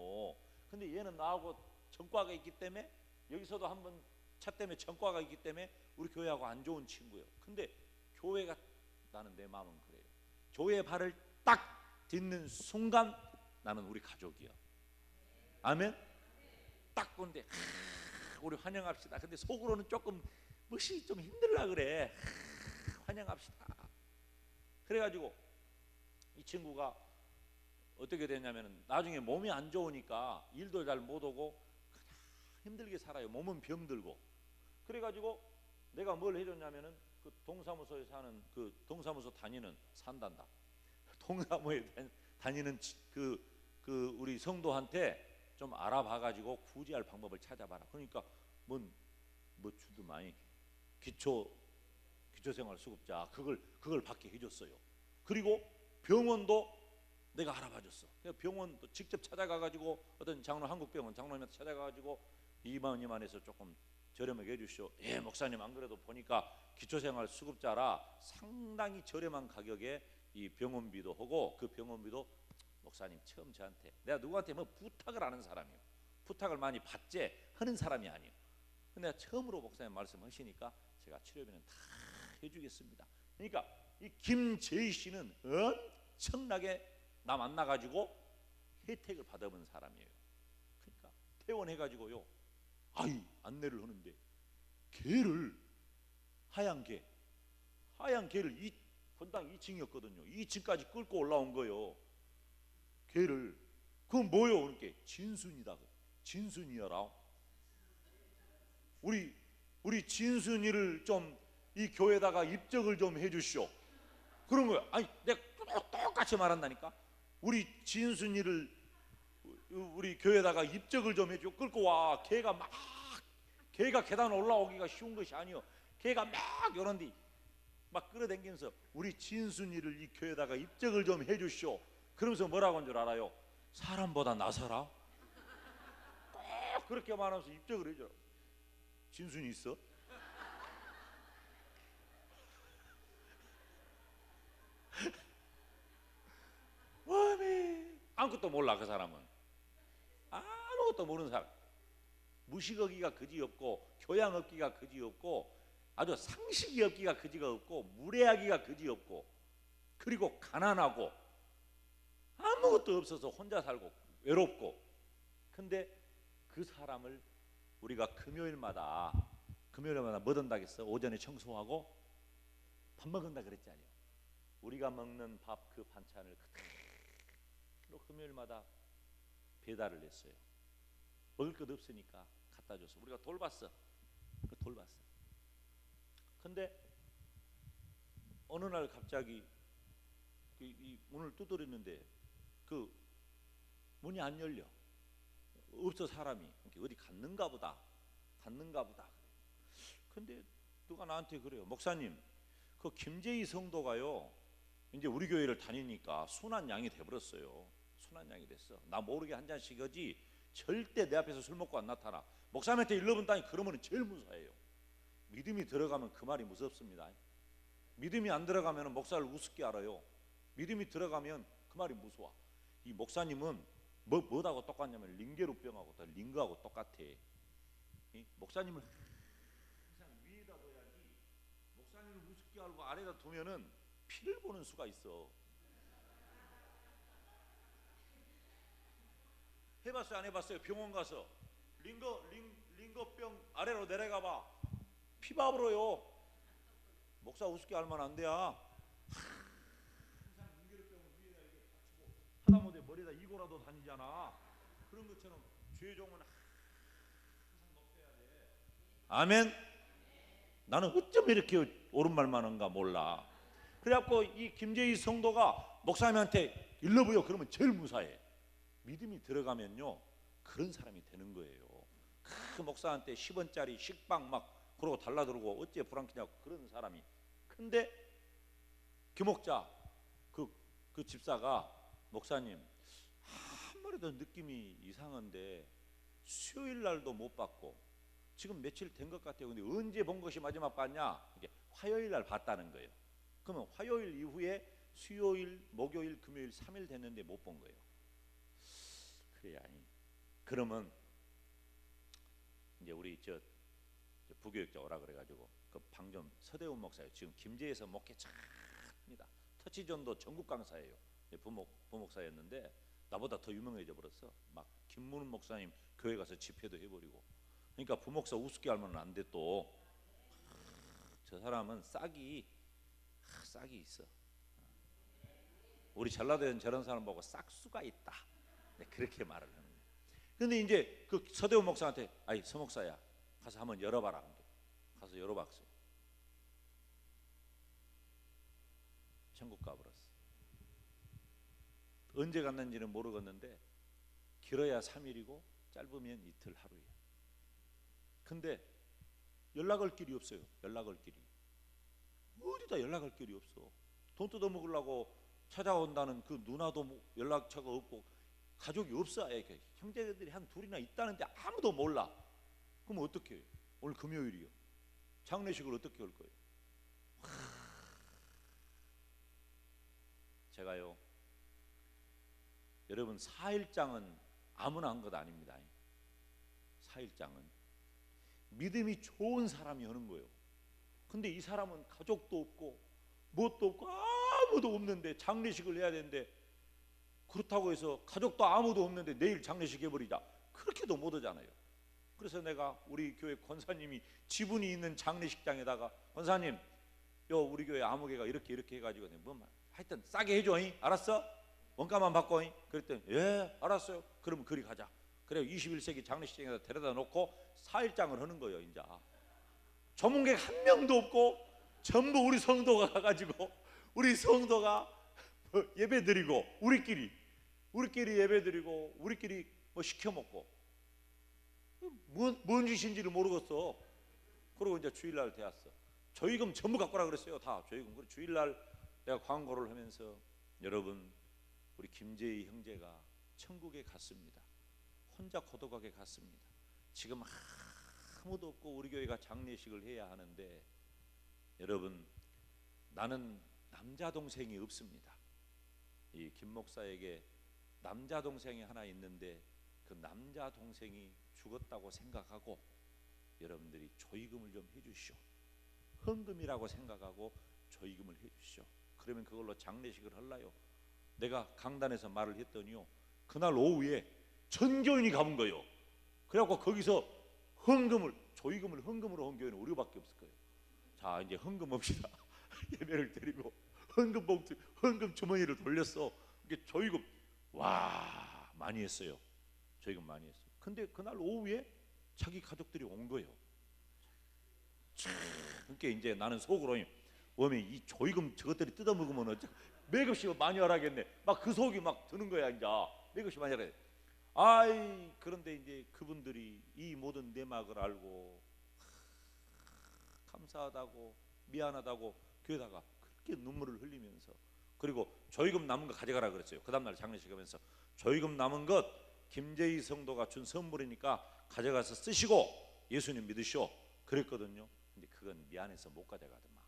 Speaker 1: 근데 얘는 나하고 전과가 있기 때문에, 여기서도 한번 차 때문에 전과가 있기 때문에 우리 교회하고 안 좋은 친구예요. 근데 교회가, 나는 내 마음은 그래요. 교회 발을 딱 딛는 순간 나는 우리 가족이야. 아멘. 딱 본데 우리 환영합시다. 근데 속으로는 조금 무시 좀 힘들라 그래. 환영합시다. 그래가지고 이 친구가 어떻게 되냐면은 나중에 몸이 안 좋으니까 일도 잘 못 오고 그냥 힘들게 살아요. 몸은 병들고. 그래가지고 내가 뭘 해줬냐면은 그 동사무소에 사는, 그 동사무소 다니는, 산단다, 동사무소에 다니는 그 우리 성도한테 좀 알아봐가지고 구제할 방법을 찾아봐라. 그러니까 뭐 주도 많이 기초생활수급자 그걸 받게 해줬어요. 그리고 병원도 내가 알아봐줬어. 병원도 직접 찾아가가지고 어떤 장로, 한국병원 장로님한테 찾아가가지고 이만해서 조금 저렴하게 해주시오. 예, 목사님 안 그래도 보니까 기초생활수급자라 상당히 저렴한 가격에 이 병원비도 하고, 그 병원비도 목사님 처음 저한테, 내가 누구한테 뭐 부탁을 하는 사람이요, 부탁을 많이 받지 하는 사람이 아니에요. 근데 내가 처음으로 목사님 말씀하시니까 제가 치료비는 다 해주겠습니다. 그러니까 이 김재희 씨는 엄청나게 나 만나가지고 혜택을 받아본 사람이에요. 그러니까 퇴원해가지고요, 아이 안내를 하는데 개를, 하얀 개를 이 건당 2층이었거든요. 2층까지 끌고 올라온 거예요. 개를. 그건 뭐요? 그렇게 진순이다. 진순이여라. 우리 진순이를 좀 이 교회에다가 입적을 좀 해주시오. 그런 거야. 아니 내가 똑같이 말한다니까. 우리 진순이를 우리 교회에다가 입적을 좀 해줘. 끌고 와. 개가 계단 올라오기가 쉬운 것이 아니요. 개가 막 요런데 막 끌어당기면서 우리 진순이를 이 교회에다가 입적을 좀 해주시오. 그러면서 뭐라고 한 줄 알아요? 사람보다 나서라. 꼭 그렇게 말하면서 입적을 해줘. 진순이 있어? 아무것도 몰라. 그 사람은 아무것도 모르는 사람. 무식하기가 그지없고 교양없기가 그지없고 아주 상식이 없기가 그지가 없고 무례하기가 그지없고, 그리고 가난하고 아무것도 없어서 혼자 살고 외롭고. 근데 그 사람을 우리가 금요일마다 뭐 한다겠어? 오전에 청소하고 밥 먹은다 그랬잖아요. 우리가 먹는 밥 그 반찬을 그대로 금요일마다 배달을 했어요. 먹을 것 없으니까 갖다 줬어. 우리가 돌봤어. 근데 어느 날 갑자기 이 문을 두드렸는데 그 문이 안 열려. 없어. 사람이 어디 갔는가 보다. 근데 누가 나한테 그래요. 목사님, 그 김재희 성도가요 이제 우리 교회를 다니니까 순한 양이 돼버렸어요. 순한 양이 됐어. 나 모르게 한 잔씩 하지 절대 내 앞에서 술 먹고 안 나타나. 목사님한테 일러본다니 그러면 제일 무서워해요. 믿음이 들어가면 그 말이 무섭습니다. 믿음이 안 들어가면 목사를 우습게 알아요. 믿음이 들어가면 그 말이 무서워. 이 목사님은 뭐하고 똑같냐면 링게루병하고 링거하고 똑같아. 목사님을 항상 위에다 둬야지. 목사님을 우습게 알고 아래다 두면은 피를 보는 수가 있어. 해봤어요? 안 해봤어요? 병원 가서 링거병 아래로 내려가봐. 피밥으로요. 목사 우습게 알면 안 돼야. 항상 링거병을 위에다 이렇게 받치고 하다못해 머리에다 이고라도 다니잖아. 그런 것처럼 죄 종은 항상 높여야 돼. 아멘. 나는 어쩜 이렇게 옳은 말만 한가 몰라. 그래갖고 이 김재희 성도가 목사님한테 일러보여 그러면 제일 무사해. 믿음이 들어가면요 그런 사람이 되는 거예요. 그 목사한테 10원짜리 식빵 막 그러고 달라들고 어째 불안키냐고 그런 사람이. 근데 김목자 그 집사가 목사님 아무래도 느낌이 이상한데 수요일 날도 못 봤고 지금 며칠 된 것 같아요. 근데 언제 본 것이 마지막 봤냐? 이게 화요일 날 봤다는 거예요. 그러면 화요일 이후에 수요일, 목요일, 금요일 3일 됐는데 못 본 거예요. 그래 아니. 그러면 이제 우리 저 부교육자 오라 그래가지고 그 방점 서대훈 목사예요. 지금 김제에서 목회 잘합니다. 터치존도 전국 강사예요. 부목사였는데 나보다 더 유명해져 버렸어. 막 김문훈 목사님 교회 가서 집회도 해버리고. 그러니까 부목사 우습게 알면 안 돼. 또 저 사람은 싹이 있어. 우리 전라도에는 저런 사람 보고 싹수가 있다. 그렇게 말을 하는 거예요. 근데 이제 그 서대훈 목사한테 아이 서목사야 가서 한번 열어봐라. 가서 열어봤어요. 천국 가버렸어. 언제 갔는지는 모르겠는데 길어야 3일이고 짧으면 이틀 하루야. 근데 연락할 길이 없어요. 연락할 길이 어디다 연락할 길이 없어. 돈 뜯어먹으려고 찾아온다는 그 누나도 연락처가 없고 가족이 없어. 형제들이 한 둘이나 있다는데 아무도 몰라. 그럼 어떻게 해요? 오늘 금요일이요. 장례식을 어떻게 할 거예요? 제가요, 여러분 4일장은 아무나 한 것 아닙니다. 4일장은 믿음이 좋은 사람이 하는 거예요. 근데 이 사람은 가족도 없고 뭣도 없고 아무도 없는데 장례식을 해야 되는데, 그렇다고 해서 가족도 아무도 없는데 내일 장례식 해버리자, 그렇게도 못 하잖아요. 그래서 내가 우리 교회 권사님이 지분이 있는 장례식장에다가 권사님 요 우리 교회 아무개가 이렇게 해가지고 뭐 하여튼 싸게 해줘. 알았어? 원가만 받고. 그랬더니 예 알았어요. 그러면 그리 가자. 그래 21세기 장례식장에다 데려다 놓고 4일장을 하는 거예요. 이제 전문객 한 명도 없고 전부 우리 성도가 가가지고 우리 성도가 예배드리고 우리끼리 예배드리고 우리끼리 뭐 시켜먹고 뭔 짓인지를 모르겠어. 그리고 이제 주일날 되었어. 조의금 전부 갖고 오라 그랬어요. 다 조의금. 그리고 주일날 내가 광고를 하면서 여러분 우리 김재희 형제가 천국에 갔습니다. 혼자 고독하게 갔습니다. 지금 아무도 없고 우리 교회가 장례식을 해야 하는데 여러분 나는 남자 동생이 없습니다. 이 김 목사에게 남자 동생이 하나 있는데 그 남자 동생이 죽었다고 생각하고 여러분들이 조의금을 좀 해주시오. 헌금이라고 생각하고 조의금을 해주시오. 그러면 그걸로 장례식을 할라요. 내가 강단에서 말을 했더니요, 그날 오후에 전 교인이 가본 거예요. 그래갖고 거기서 조의금을 헌금으로 한 교회는 우리밖에 없을 거예요. 자 이제 헌금 합시다. 예배를 드리고 헌금 주머니를 돌렸어. 이게 조의금 와 많이 했어요. 조의금 많이 했어요. 근데 그날 오후에 자기 가족들이 온 거예요. 그러니까 이제 나는 속으로 웜에 이 조의금 저것들이 뜯어먹으면 매급시 많이 하라겠네. 막 그 속이 막 드는 거야. 이제 매급시 많이 하라. 아이 그런데 이제 그분들이 이 모든 내막을 알고 감사하다고 미안하다고 교회다가 그렇게 눈물을 흘리면서, 그리고 조의금 남은 거 가져가라 그랬어요. 그 다음날 장례식 하면서 조의금 남은 것 김재희 성도가 준 선물이니까 가져가서 쓰시고 예수님 믿으시오 그랬거든요. 근데 그건 미안해서 못 가져가더만.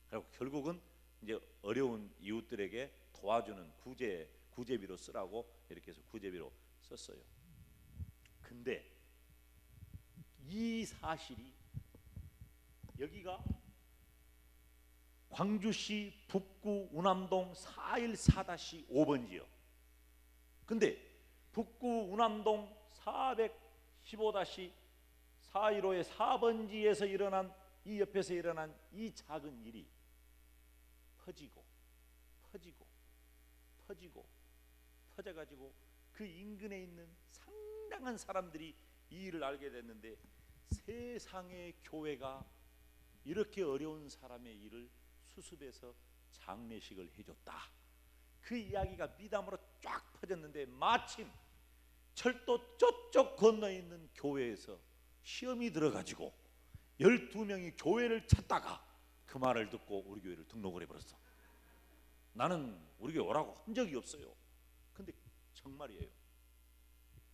Speaker 1: 그리고 결국은 이제 어려운 이웃들에게 도와주는 구제비로 쓰라고 이렇게 해서 구제비로 썼어요. 근데 이 사실이 여기가 광주시 북구 운암동 414-5번지요. 근데 북구 운암동 415-415의 4번지에서 일어난 이 옆에서 일어난 이 작은 일이 퍼져가지고 그 인근에 있는 상당한 사람들이 이 일을 알게 됐는데, 세상의 교회가 이렇게 어려운 사람의 일을 수습해서 장례식을 해줬다. 그 이야기가 미담으로 쫙 퍼졌는데 마침 철도 저쪽 건너에 있는 교회에서 시험이 들어가지고 12명이 교회를 찾다가 그 말을 듣고 우리 교회를 등록을 해버렸어. 나는 우리 교회 오라고 한 적이 없어요. 근데 정말이에요.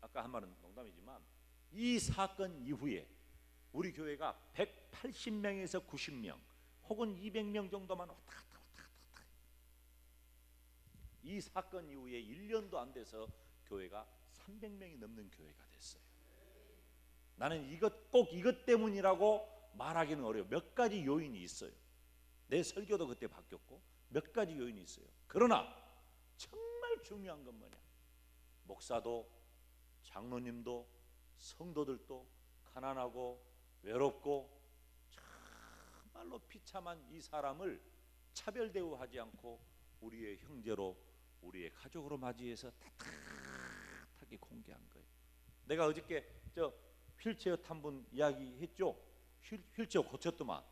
Speaker 1: 아까 한 말은 농담이지만 이 사건 이후에 우리 교회가 180명에서 90명 혹은 200명 정도만 왔다 갔다 이 사건 이후에 1년도 안 돼서 교회가 300명이 넘는 교회가 됐어요. 나는 꼭 이것 때문이라고 말하기는 어려워. 몇 가지 요인이 있어요. 내 설교도 그때 바뀌었고 몇 가지 요인이 있어요. 그러나 정말 중요한 건 뭐냐? 목사도 장로님도 성도들도 가난하고 외롭고 정말로 비참한 이 사람을 차별 대우하지 않고 우리의 형제로 우리의 가족으로 맞이해서 따뜻하게 공개한 거예요. 내가 어저께 저 휠체어 탄 분 이야기했죠. 휠체어 고쳤더만.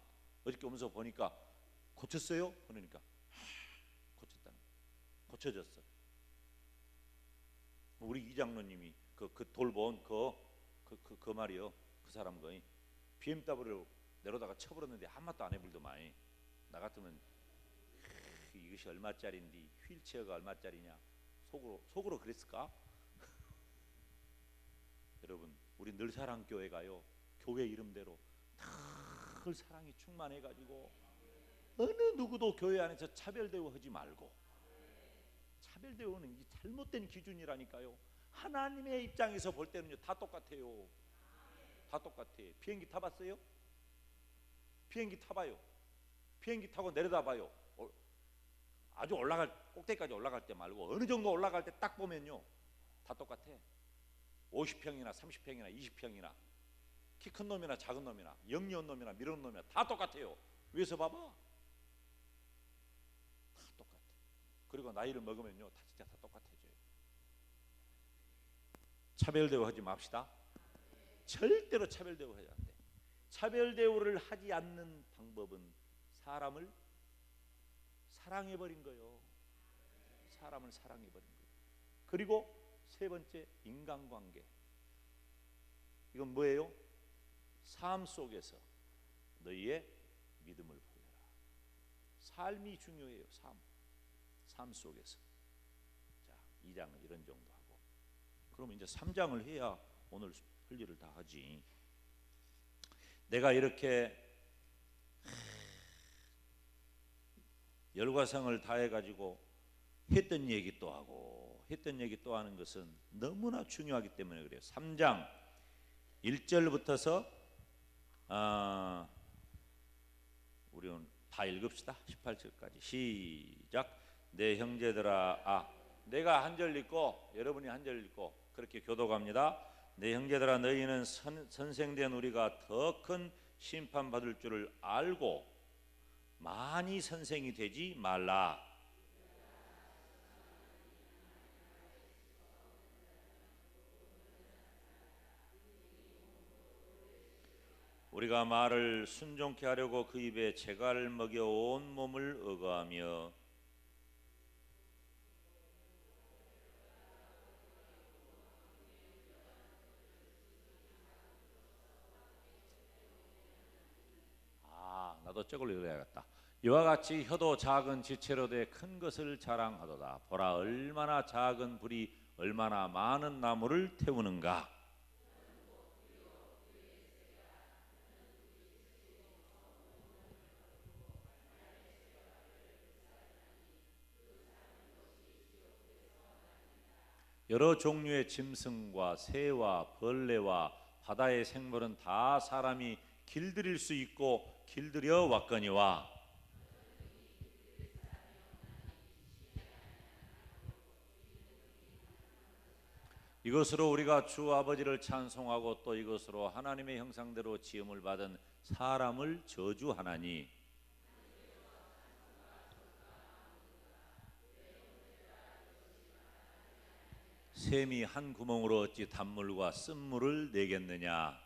Speaker 1: 어저께 오면서 보니까 고쳤어요? 그러니까 고쳤다는 거예요. 고쳐졌어. 우리 이장로님이 그 돌본 그 말이요. 그 사람 거의 BMW를 내려다가 쳐버렸는데 한마도 안 해불더만. 나 같으면 이것이 얼마짜리인데 휠체어가 얼마짜리냐 속으로 그랬을까? 여러분, 우리 늘사랑교회가요, 교회 이름대로 늘 사랑이 충만해가지고 어느 누구도 교회 안에서 차별 대우하지 말고. 차별 대우는 이 잘못된 기준이라니까요. 하나님의 입장에서 볼 때는요 다 똑같아요. 다 똑같아. 비행기 타봤어요? 비행기 타봐요. 비행기 타고 내려다봐요. 아주 꼭대기까지 올라갈 때 말고 어느 정도 올라갈 때 딱 보면요 다 똑같아. 50평이나 30평이나 20평이나 키 큰 놈이나 작은 놈이나 영리한 놈이나 미련한 놈이나 다 똑같아요. 위에서 봐봐. 다 똑같아. 그리고 나이를 먹으면요 다 진짜 다 똑같아져요. 차별 대우하지 맙시다. 절대로 차별 대우하지 안 돼. 차별 대우를 하지 않는 방법은 사람을 사랑해버린 거예요. 사람을 사랑해버린 거예요. 그리고 세 번째, 인간관계. 이건 뭐예요? 삶 속에서 너희의 믿음을 보여라. 삶이 중요해요. 삶 속에서. 자, 2장은 이런 정도 하고, 그러면 이제 3장을 해야 오늘 할 일을 다 하지. 내가 이렇게 열과성을 다해가지고 했던 얘기 또 하고 했던 얘기 또 하는 것은 너무나 중요하기 때문에 그래요. 3장 1절부터서 우리 다 읽읍시다. 18절까지 시작. 내 형제들아, 내가 한 절 읽고 여러분이 한 절 읽고 그렇게 교독합니다. 내 형제들아, 너희는 선생된 우리가 더 큰 심판받을 줄을 알고 많이 선생이 되지 말라. 우리가 말을 순종케 하려고 그 입에 재갈을 먹여 온 몸을 억어하며 나도 저걸 읽어야겠다. 이와 같이 혀도 작은 지체로 돼 큰 것을 자랑하도다. 보라, 얼마나 작은 불이 얼마나 많은 나무를 태우는가. 여러 종류의 짐승과 새와 벌레와 바다의 생물은 다 사람이 길들일 수 있고 길들여 왔거니와 이것으로 우리가 주 아버지를 찬송하고 또 이것으로 하나님의 형상대로 지음을 받은 사람을 저주하나니 샘이 한 구멍으로 어찌 단물과 쓴물을 내겠느냐.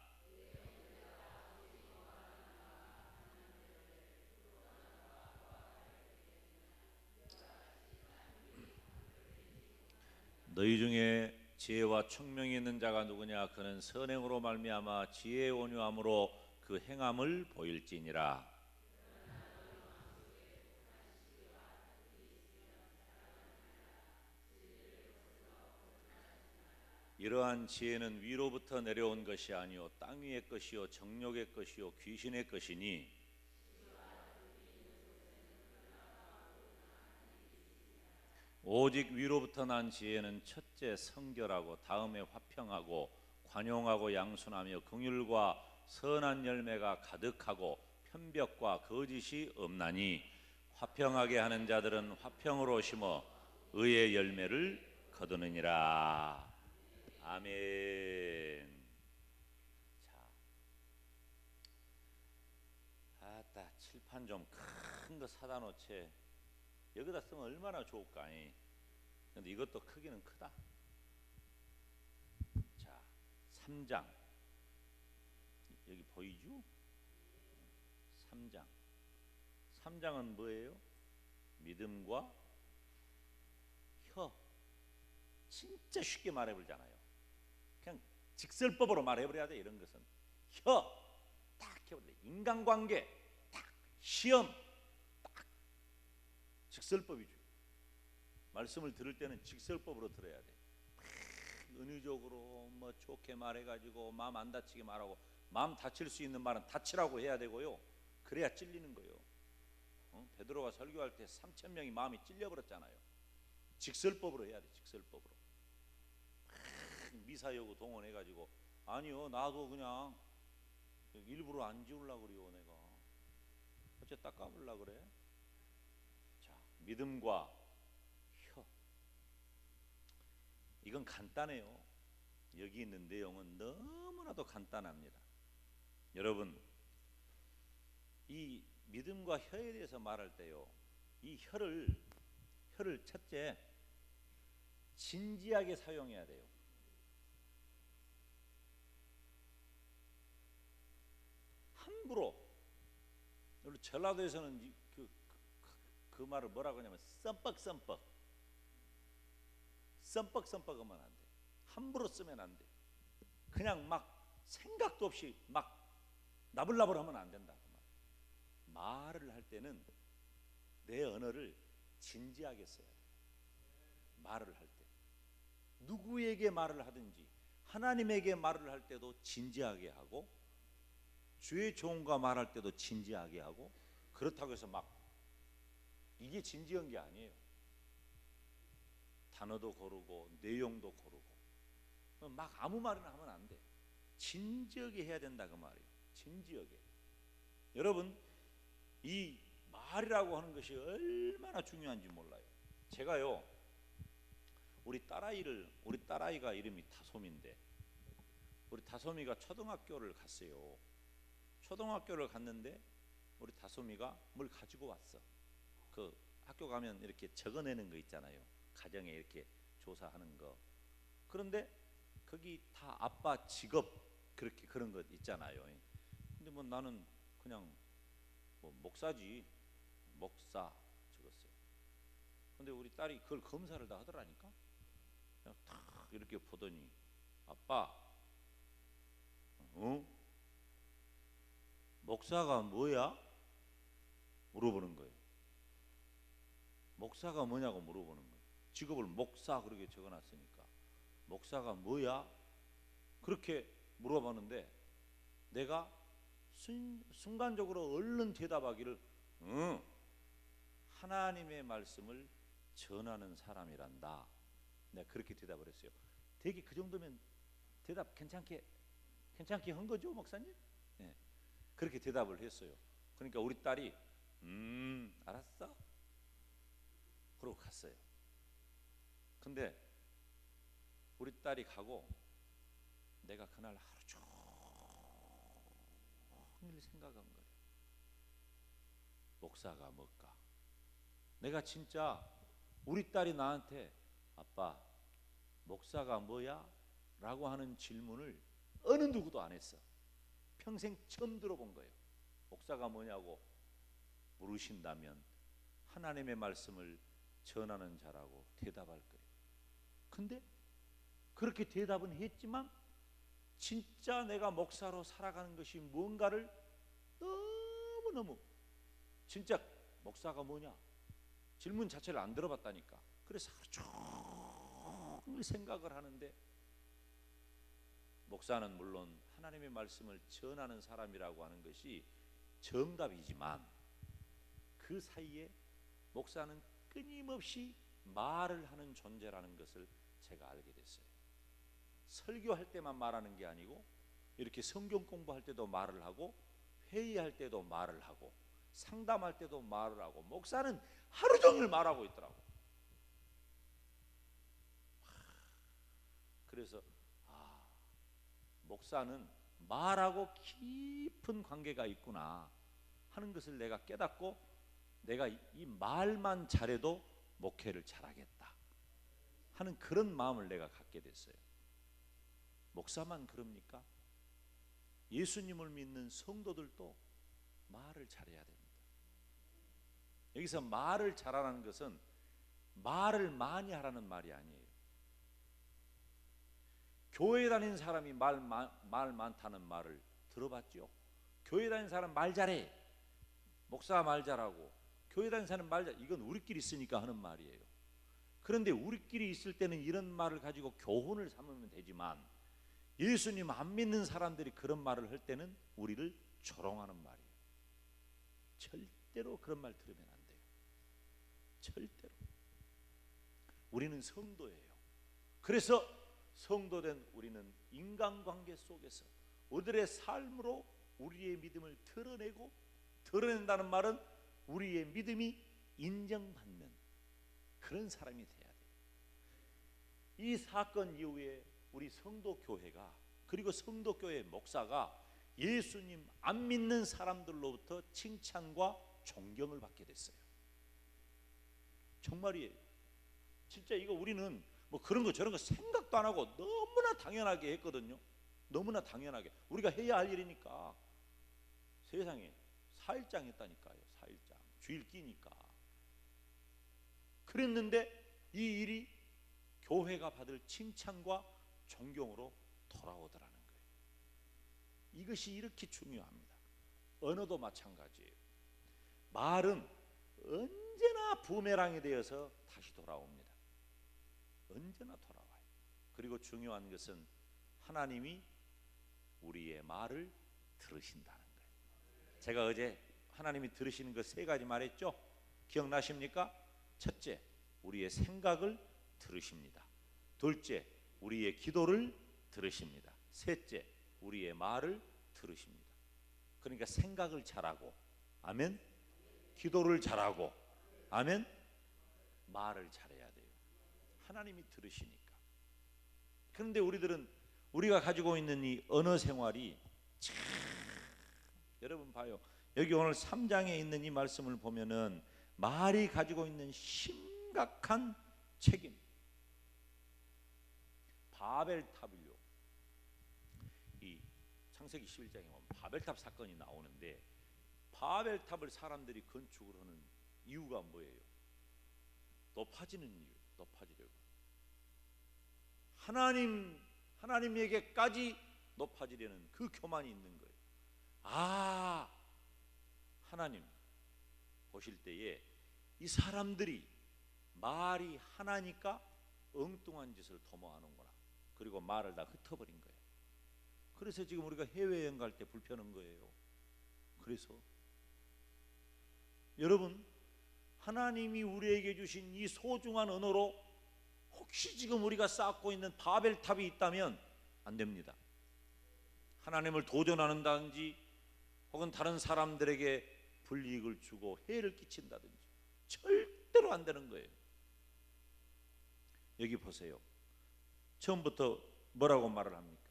Speaker 1: 너희 중에 지혜와 총명이 있는 자가 누구냐. 그는 선행으로 말미암아 지혜의 온유함으로 그 행함을 보일지니라. 이러한 지혜는 위로부터 내려온 것이 아니요 땅 위의 것이요 정욕의 것이요 귀신의 것이니 오직 위로부터 난 지혜는 첫째 성결하고 다음에 화평하고 관용하고 양순하며 긍휼과 선한 열매가 가득하고 편벽과 거짓이 없나니 화평하게 하는 자들은 화평으로 심어 의의 열매를 거두느니라. 아멘. 자, 아따 칠판 좀 큰 거 사다 놓지. 여기다 쓰면 얼마나 좋을까. 근데 이것도 크기는 크다. 자, 3장 여기 보이죠? 3장 3장은 뭐예요? 믿음과 혀. 진짜 쉽게 말해버리잖아요. 그냥 직설법으로 말해버려야 돼. 이런 것은 혀 딱 해버려. 인간관계 딱, 시험 딱, 직설법이죠. 말씀을 들을 때는 직설법으로 들어야 돼. 은유적으로 뭐 좋게 말해가지고 마음 안 다치게 말하고, 마음 다칠 수 있는 말은 다치라고 해야 되고요. 그래야 찔리는 거예요. 베드로가 설교할 때 3,000명이 마음이 찔려버렸잖아요. 직설법으로 해야 돼. 직설법으로. 미사여구 동원해가지고 아니요 나도 그냥 일부러 안 지우려고 그래요. 내가 어째 닦아보려고 그래. 자, 믿음과 혀. 이건 간단해요. 여기 있는 내용은 너무나도 간단합니다. 여러분, 이 믿음과 혀에 대해서 말할 때요, 이 혀를 첫째 진지하게 사용해야 돼요. 함부로. 우리 전라도에서는 그 말을 뭐라고 하냐면 썸뻑썸뻑 하면 안 돼. 함부로 쓰면 안 돼. 그냥 막 생각도 없이 막 나불나불 하면 안 된다. 말을 할 때는 내 언어를 진지하게 써야 돼. 말을 할 때 누구에게 말을 하든지 하나님에게 말을 할 때도 진지하게 하고, 주의 종과 말할 때도 진지하게 하고. 그렇다고 해서 막 이게 진지한 게 아니에요. 단어도 고르고 내용도 고르고 막 아무 말이나 하면 안 돼. 진지하게 해야 된다 그 말이에요. 진지하게. 여러분, 이 말이라고 하는 것이 얼마나 중요한지 몰라요. 제가요, 우리 딸아이가 이름이 다솜인데, 우리 다솜이가 초등학교를 갔어요. 초등학교를 갔는데 우리 다솜이가 뭘 가지고 왔어. 그 학교 가면 이렇게 적어내는 거 있잖아요. 가정에 이렇게 조사하는 거. 그런데 거기 다 아빠 직업 그렇게 그런 것 있잖아요. 근데 뭐 나는 그냥 뭐 목사지, 목사 적었어요. 근데 우리 딸이 그걸 검사를 다 하더라니까. 그냥 탁 이렇게 보더니 아빠, 목사가 뭐야? 물어보는 거예요. 목사가 뭐냐고 물어보는 거예요. 직업을 목사 그렇게 적어놨으니까 목사가 뭐야? 그렇게 물어봤는데 내가 순간적으로 얼른 대답하기를 하나님의 말씀을 전하는 사람이란다. 내가 그렇게 대답을 했어요. 되게 그 정도면 대답 괜찮게 한 거죠, 목사님? 네. 그렇게 대답을 했어요. 그러니까 우리 딸이 알았어? 그러고 갔어요. 근데 우리 딸이 가고 내가 그날 하루 종일 생각한 거예요. 목사가 뭘까? 내가 진짜 우리 딸이 나한테 아빠 목사가 뭐야? 라고 하는 질문을 어느 누구도 안 했어. 평생 처음 들어본 거예요. 목사가 뭐냐고 물으신다면 하나님의 말씀을 전하는 자라고 대답할 거예요. 근데 그렇게 대답은 했지만 진짜 내가 목사로 살아가는 것이 뭔가를 너무너무, 진짜 목사가 뭐냐 질문 자체를 안 들어봤다니까. 그래서 하루 종일 생각을 하는데 목사는 물론 하나님의 말씀을 전하는 사람이라고 하는 것이 정답이지만 그 사이에 목사는 끊임없이 말을 하는 존재라는 것을 제가 알게 됐어요. 설교할 때만 말하는 게 아니고 이렇게 성경 공부할 때도 말을 하고 회의할 때도 말을 하고 상담할 때도 말을 하고 목사는 하루 종일 말하고 있더라고. 그래서 목사는 말하고 깊은 관계가 있구나 하는 것을 내가 깨닫고 내가 이 말만 잘해도 목회를 잘하겠다 하는 그런 마음을 내가 갖게 됐어요. 목사만 그럽니까? 예수님을 믿는 성도들도 말을 잘해야 됩니다. 여기서 말을 잘하라는 것은 말을 많이 하라는 말이 아니에요. 교회 다니는 사람이 말 많다는 말을 들어봤죠? 교회 다니는 사람 말 잘해. 목사 말 잘하고 교회 다니는 사람 말 잘해. 이건 우리끼리 있으니까 하는 말이에요. 그런데 우리끼리 있을 때는 이런 말을 가지고 교훈을 삼으면 되지만 예수님 안 믿는 사람들이 그런 말을 할 때는 우리를 조롱하는 말이에요. 절대로 그런 말 들으면 안 돼요. 절대로. 우리는 성도예요. 그래서 성도된 우리는 인간관계 속에서 우리들의 삶으로 우리의 믿음을 드러낸다는 말은 우리의 믿음이 인정받는 그런 사람이 돼야 돼요. 이 사건 이후에 우리 성도교회가 그리고 성도교회 목사가 예수님 안 믿는 사람들로부터 칭찬과 존경을 받게 됐어요. 정말이에요. 진짜 이거 우리는 뭐 그런 거 저런 거 생각도 안 하고 너무나 당연하게 했거든요. 너무나 당연하게 우리가 해야 할 일이니까. 세상에 4일장 했다니까요. 4일장 주일 끼니까. 그랬는데 이 일이 교회가 받을 칭찬과 존경으로 돌아오더라는 거예요. 이것이 이렇게 중요합니다. 언어도 마찬가지예요. 말은 언제나 부메랑이 되어서 다시 돌아옵니다. 언제나 돌아와요. 그리고 중요한 것은 하나님이 우리의 말을 들으신다는 거예요. 제가 어제 하나님이 들으시는 거 3가지 말했죠? 기억나십니까? 첫째, 우리의 생각을 들으십니다. 둘째, 우리의 기도를 들으십니다. 셋째, 우리의 말을 들으십니다. 그러니까 생각을 잘하고, 아멘. 기도를 잘하고, 아멘. 말을 잘해야 돼요. 하나님이 들으시니까. 그런데 우리가 가지고 있는 이 언어 생활이 참, 여러분 봐요. 여기 오늘 3장에 있는 이 말씀을 보면은 말이 가지고 있는 심각한 책임. 바벨탑이요. 이 창세기 11장에 보면 바벨탑 사건이 나오는데 바벨탑을 사람들이 건축을 하는 이유가 뭐예요? 높아지는 이유, 높아지려고. 하나님에게까지 높아지려는 그 교만이 있는 거예요. 하나님 보실 때에 이 사람들이 말이 하나니까 엉뚱한 짓을 도모하는구나. 그리고 말을 다 흩어버린 거예요. 그래서 지금 우리가 해외여행 갈 때 불편한 거예요. 그래서 여러분, 하나님이 우리에게 주신 이 소중한 언어로 혹시 지금 우리가 쌓고 있는 바벨탑이 있다면 안 됩니다. 하나님을 도전한다든지 혹은 다른 사람들에게 불이익을 주고 해를 끼친다든지 절대로 안 되는 거예요. 여기 보세요. 처음부터 뭐라고 말을 합니까?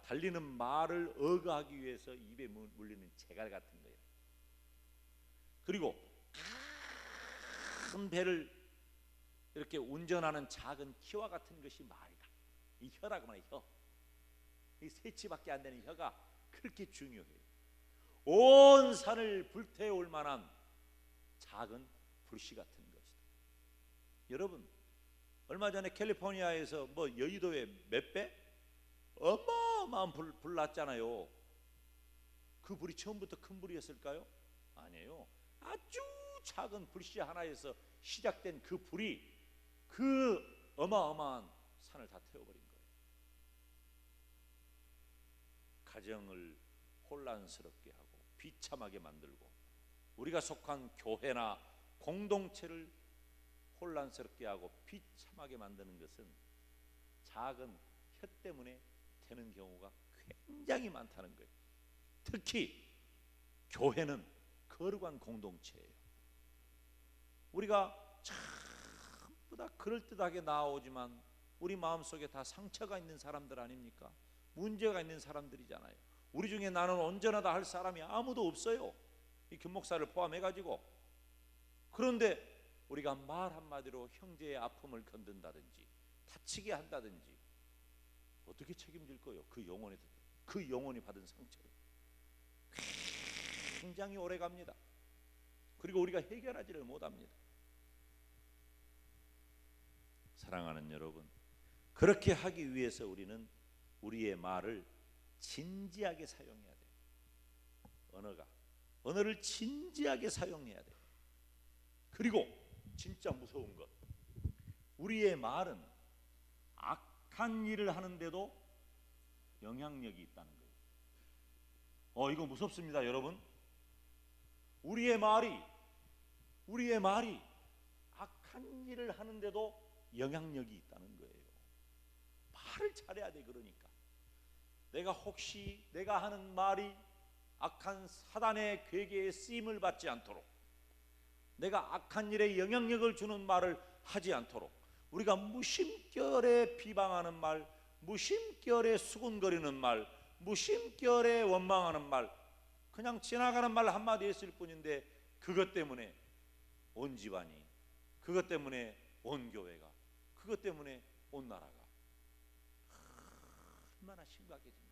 Speaker 1: 달리는 말을 억하기 위해서 입에 물리는 재갈 같은 거예요. 그리고 큰 배를 이렇게 운전하는 작은 키와 같은 것이 말이다. 이 혀라고 말해요. 혀. 이 새치밖에 안 되는 혀가 그렇게 중요해요. 온 산을 불태울 만한 작은 불씨 같은 것이다. 여러분, 얼마 전에 캘리포니아에서 여의도에 몇 배? 어마어마한 불 났잖아요. 그 불이 처음부터 큰 불이었을까요? 아니에요. 아주 작은 불씨 하나에서 시작된 그 불이 그 어마어마한 산을 다 태워버린 거예요. 가정을 혼란스럽게 하고 비참하게 만들고 우리가 속한 교회나 공동체를 혼란스럽게 하고 비참하게 만드는 것은 작은 혀 때문에 되는 경우가 굉장히 많다는 거예요. 특히 교회는 거룩한 공동체예요. 우리가 전부 다 그럴듯하게 나오지만 우리 마음속에 다 상처가 있는 사람들 아닙니까? 문제가 있는 사람들이잖아요. 우리 중에 나는 온전하다 할 사람이 아무도 없어요, 이 김 목사를 포함해가지고. 그런데 우리가 말 한마디로 형제의 아픔을 건든다든지 다치게 한다든지 어떻게 책임질 거예요? 그 영혼이 받은 상처를 굉장히 오래 갑니다. 그리고 우리가 해결하지를 못합니다. 사랑하는 여러분, 그렇게 하기 위해서 우리는 우리의 말을 진지하게 사용해야 돼요. 언어를 진지하게 사용해야 돼요. 그리고 진짜 무서운 것, 우리의 말은 악한 일을 하는데도 영향력이 있다는 거예요. 이거 무섭습니다, 여러분. 우리의 말이 악한 일을 하는데도 영향력이 있다는 거예요. 말을 잘해야 돼. 그러니까 내가 하는 말이 악한 사단의 괴계에 쓰임을 받지 않도록, 내가 악한 일에 영향력을 주는 말을 하지 않도록, 우리가 무심결에 비방하는 말, 무심결에 수군거리는 말, 무심결에 원망하는 말, 그냥 지나가는 말 한마디 했을 뿐인데 그것 때문에 온 집안이, 그것 때문에 온 교회가, 그것 때문에 온 나라가 얼마나 심각해집니까?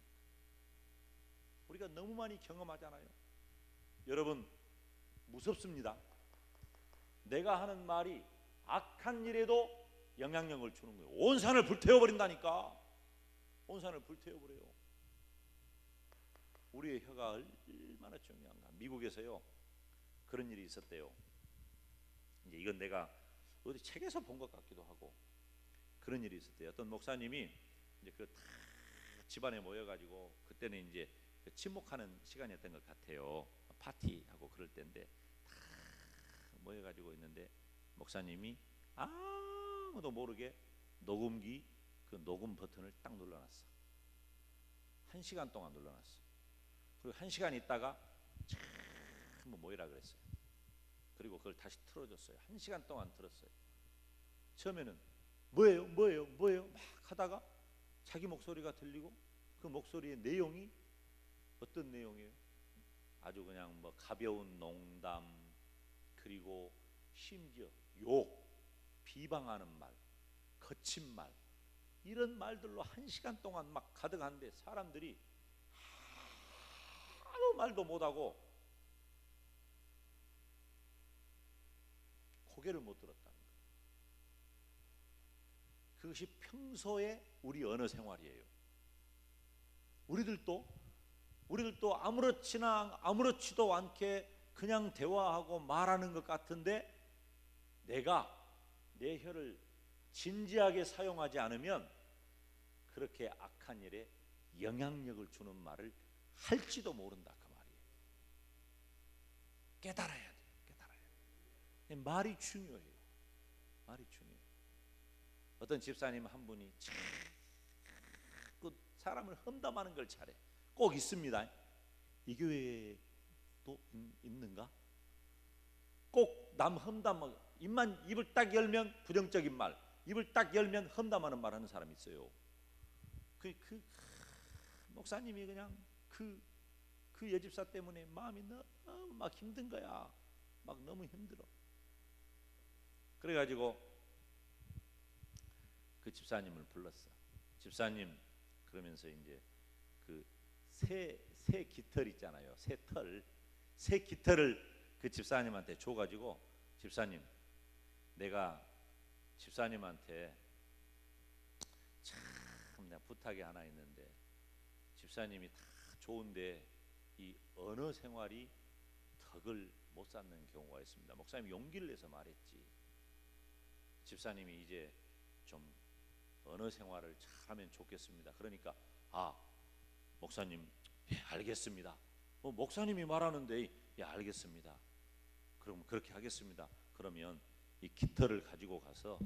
Speaker 1: 우리가 너무 많이 경험하잖아요. 여러분, 무섭습니다. 내가 하는 말이 악한 일에도 영향력을 주는 거예요. 온 산을 불태워버린다니까. 온 산을 불태워버려요. 우리의 혀가 얼마나 중요한가. 미국에서요, 그런 일이 있었대요. 이제 이건 내가 어디 책에서 본 것 같기도 하고, 그런 일이 있었대요. 어떤 목사님이 이제 그 다 집안에 모여가지고, 그때는 이제 침묵하는 시간이었던 것 같아요. 파티하고 그럴 때인데 다 모여가지고 있는데 목사님이 아무도 모르게 녹음기 그 녹음 버튼을 딱 눌러놨어. 1시간 동안 눌러놨어. 그리고 1시간 있다가 전부 모이라 그랬어요. 그리고 그걸 다시 틀어줬어요. 1시간 동안 들었어요. 처음에는 뭐예요 막 하다가 자기 목소리가 들리고, 그 목소리의 내용이 어떤 내용이에요? 아주 그냥 뭐 가벼운 농담, 그리고 심지어 욕, 비방하는 말, 거친 말, 이런 말들로 1시간 동안 막 가득한데 사람들이 아무 말도 못하고 고개를 못 들었다는 거예요. 그것이 평소의 우리 언어 생활이에요. 우리들도 아무렇지도 않게 그냥 대화하고 말하는 것 같은데, 내가 내 혀를 진지하게 사용하지 않으면 그렇게 악한 일에 영향력을 주는 말을 할지도 모른다, 그 말이에요. 깨달아야 돼요. 말이 중요해요. 말이 중요해요. 어떤 집사님 한 분이 자꾸 사람을 험담하는 걸 잘해. 꼭 있습니다. 이 교회도 있는가? 꼭 남 험담, 입을 딱 열면 부정적인 말, 입을 딱 열면 험담하는 말 하는 사람이 있어요. 그 목사님이 그냥 그 여집사 때문에 마음이 너무 막 힘든 거야. 막 너무 힘들어. 그래가지고 그 집사님을 불렀어. 집사님, 그러면서 이제 그 새 깃털 있잖아요. 새 깃털을 그 집사님한테 줘가지고, 집사님, 내가 집사님한테 참 내가 부탁이 하나 있는데, 집사님이 다 좋은데 이 언어 생활이 덕을 못 쌓는 경우가 있습니다. 목사님이 용기를 내서 말했지. 집사님이 이제 좀 언어 생활을 잘하면 좋겠습니다. 그러니까 목사님, 예, 알겠습니다. 목사님이 말하는데, 예, 알겠습니다. 그럼 그렇게 하겠습니다. 그러면 이 깃털을 가지고 가서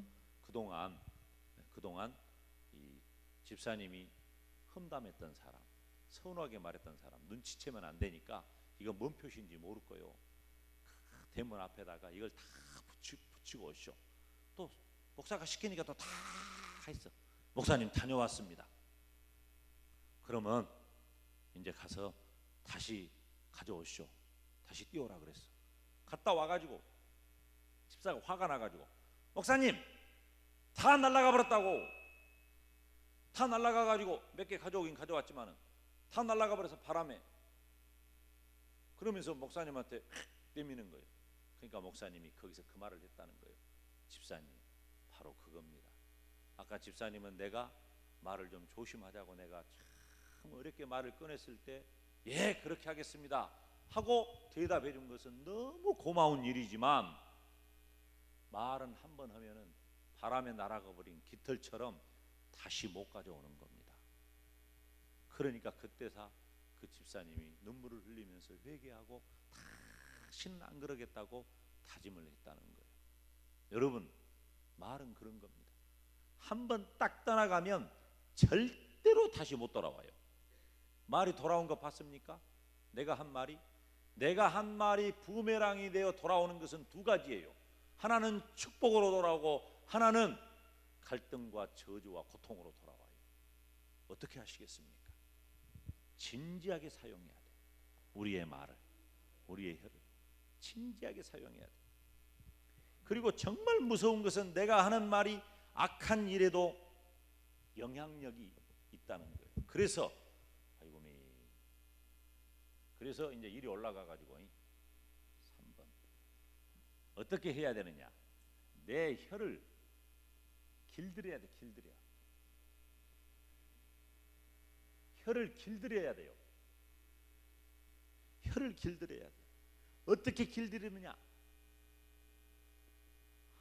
Speaker 1: 그동안 이 집사님이 험담했던 사람, 서운하게 말했던 사람 눈치채면 안 되니까 이거 뭔 표시인지 모를 거요. 대문 앞에다가 이걸 다 붙이고 오시오. 또 목사가 시키니까 또 다 했어. 목사님 다녀왔습니다. 그러면 이제 가서 다시 가져오시오. 다시 띄워라 그랬어. 갔다 와가지고 집사가 화가 나가지고 목사님 다 날라가 버렸다고. 다 날라가가지고 몇 개 가져오긴 가져왔지만은 다 날라가 버려서 바람에. 그러면서 목사님한테 내미는 거예요. 그러니까 목사님이 거기서 그 말을 했다는 거예요. 집사님 바로 그겁니다. 아까 집사님은 내가 말을 좀 조심하자고 내가 참 어렵게 말을 꺼냈을 때 예 그렇게 하겠습니다 하고 대답해 준 것은 너무 고마운 일이지만 말은 한 번 하면은 바람에 날아가 버린 깃털처럼 다시 못 가져오는 겁니다. 그러니까 그때서 그 집사님이 눈물을 흘리면서 회개하고 다시는 안 그러겠다고 다짐을 했다는 거예요. 여러분 말은 그런 겁니다. 한 번 딱 떠나가면 절대로 다시 못 돌아와요. 말이 돌아온 거 봤습니까? 내가 한 말이 부메랑이 되어 돌아오는 것은 두 가지예요. 하나는 축복으로 돌아오고 하나는 갈등과 저주와 고통으로 돌아와요. 어떻게 하시겠습니까? 진지하게 사용해야 돼. 우리의 말을, 우리의 혀를 진지하게 사용해야 돼. 그리고 정말 무서운 것은 내가 하는 말이 악한 일에도 영향력이 있다는 거예요. 그래서 이제 일이 올라가 가지고 3번 어떻게 해야 되느냐? 내 혀를 길들여야 돼. 혀를 길들여야 돼요. 혀를 길들여야 돼. 어떻게 길들이느냐?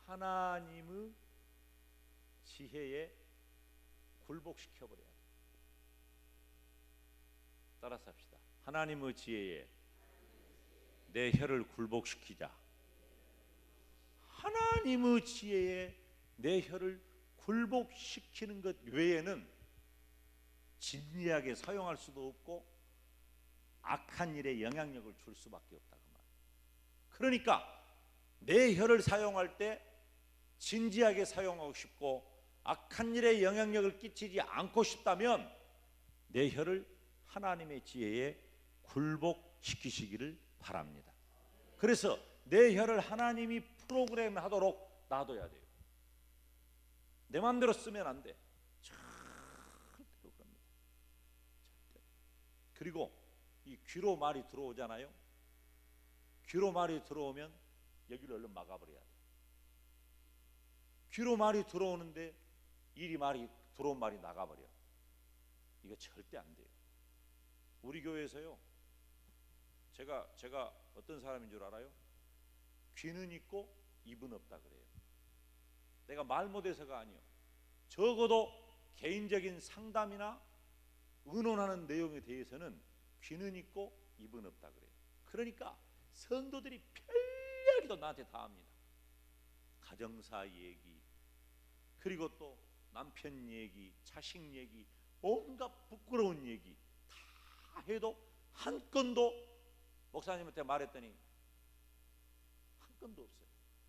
Speaker 1: 하나님의 지혜에 굴복시켜 버려야 돼. 따라서 합시다. 하나님의 지혜에 내 혀를 굴복시키자. 하나님의 지혜에 내 혀를 굴복시키는 것 외에는 진리하게 사용할 수도 없고 악한 일에 영향력을 줄 수밖에 없다 그 말. 그러니까 내 혀를 사용할 때 진지하게 사용하고 싶고 악한 일에 영향력을 끼치지 않고 싶다면 내 혀를 하나님의 지혜에 굴복시키시기를 바랍니다. 그래서 내 혀를 하나님이 프로그램하도록 놔둬야 돼요. 내 마음대로 쓰면 안 돼. 절대로 그럽니다. 절대로. 그리고 이 귀로 말이 들어오잖아요. 귀로 말이 들어오면 여기를 얼른 막아버려야 돼. 귀로 말이 들어오는데 말이 들어온 말이 나가버려. 이거 절대 안 돼요. 우리 교회에서요. 제가 어떤 사람인 줄 알아요? 귀는 있고 입은 없다 그래요. 내가 말 못해서가 아니요. 적어도 개인적인 상담이나 의논하는 내용에 대해서는 귀는 있고 입은 없다 그래요. 그러니까 성도들이 별이야기도 나한테 다 합니다. 가정사 얘기, 그리고 또 남편 얘기, 자식 얘기, 온갖 부끄러운 얘기 다 해도 한 건도 목사님한테 말했더니 한 건도 없어요.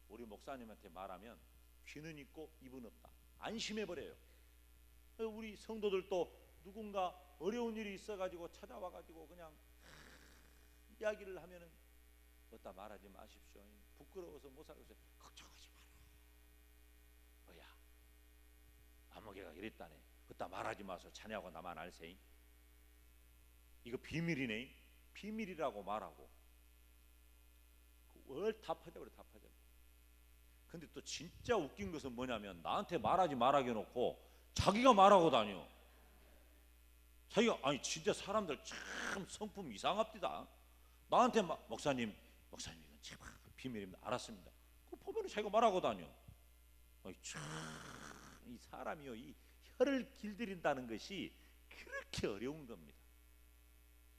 Speaker 1: 우리 목사님한테 말하면 귀는 있고 입은 없다. 안심해버려요. 우리 성도들도 누군가 어려운 일이 있어가지고 찾아와가지고 그냥 이야기를 하면은 어따 말하지 마십시오. 부끄러워서 못 살겠어요. 걱정하지 마라. 뭐야? 아무개가 이랬다네. 어따 말하지 마소. 자네하고 나만 알세잉. 이거 비밀이네. 비밀이라고 말하고. 다 퍼져버려. 다 퍼져. 근데 또 진짜 웃긴 것은 뭐냐면 나한테 말하지 말하게 해놓고 자기가 말하고 다녀. 자기가 아니 진짜 사람들 참 성품 이상합디다. 나한테 목사님 이건 제발 비밀입니다. 알았습니다. 그 보면은 자기가 말하고 다녀. 아니 참 이 사람이요 이 혀를 길들인다는 것이 그렇게 어려운 겁니다.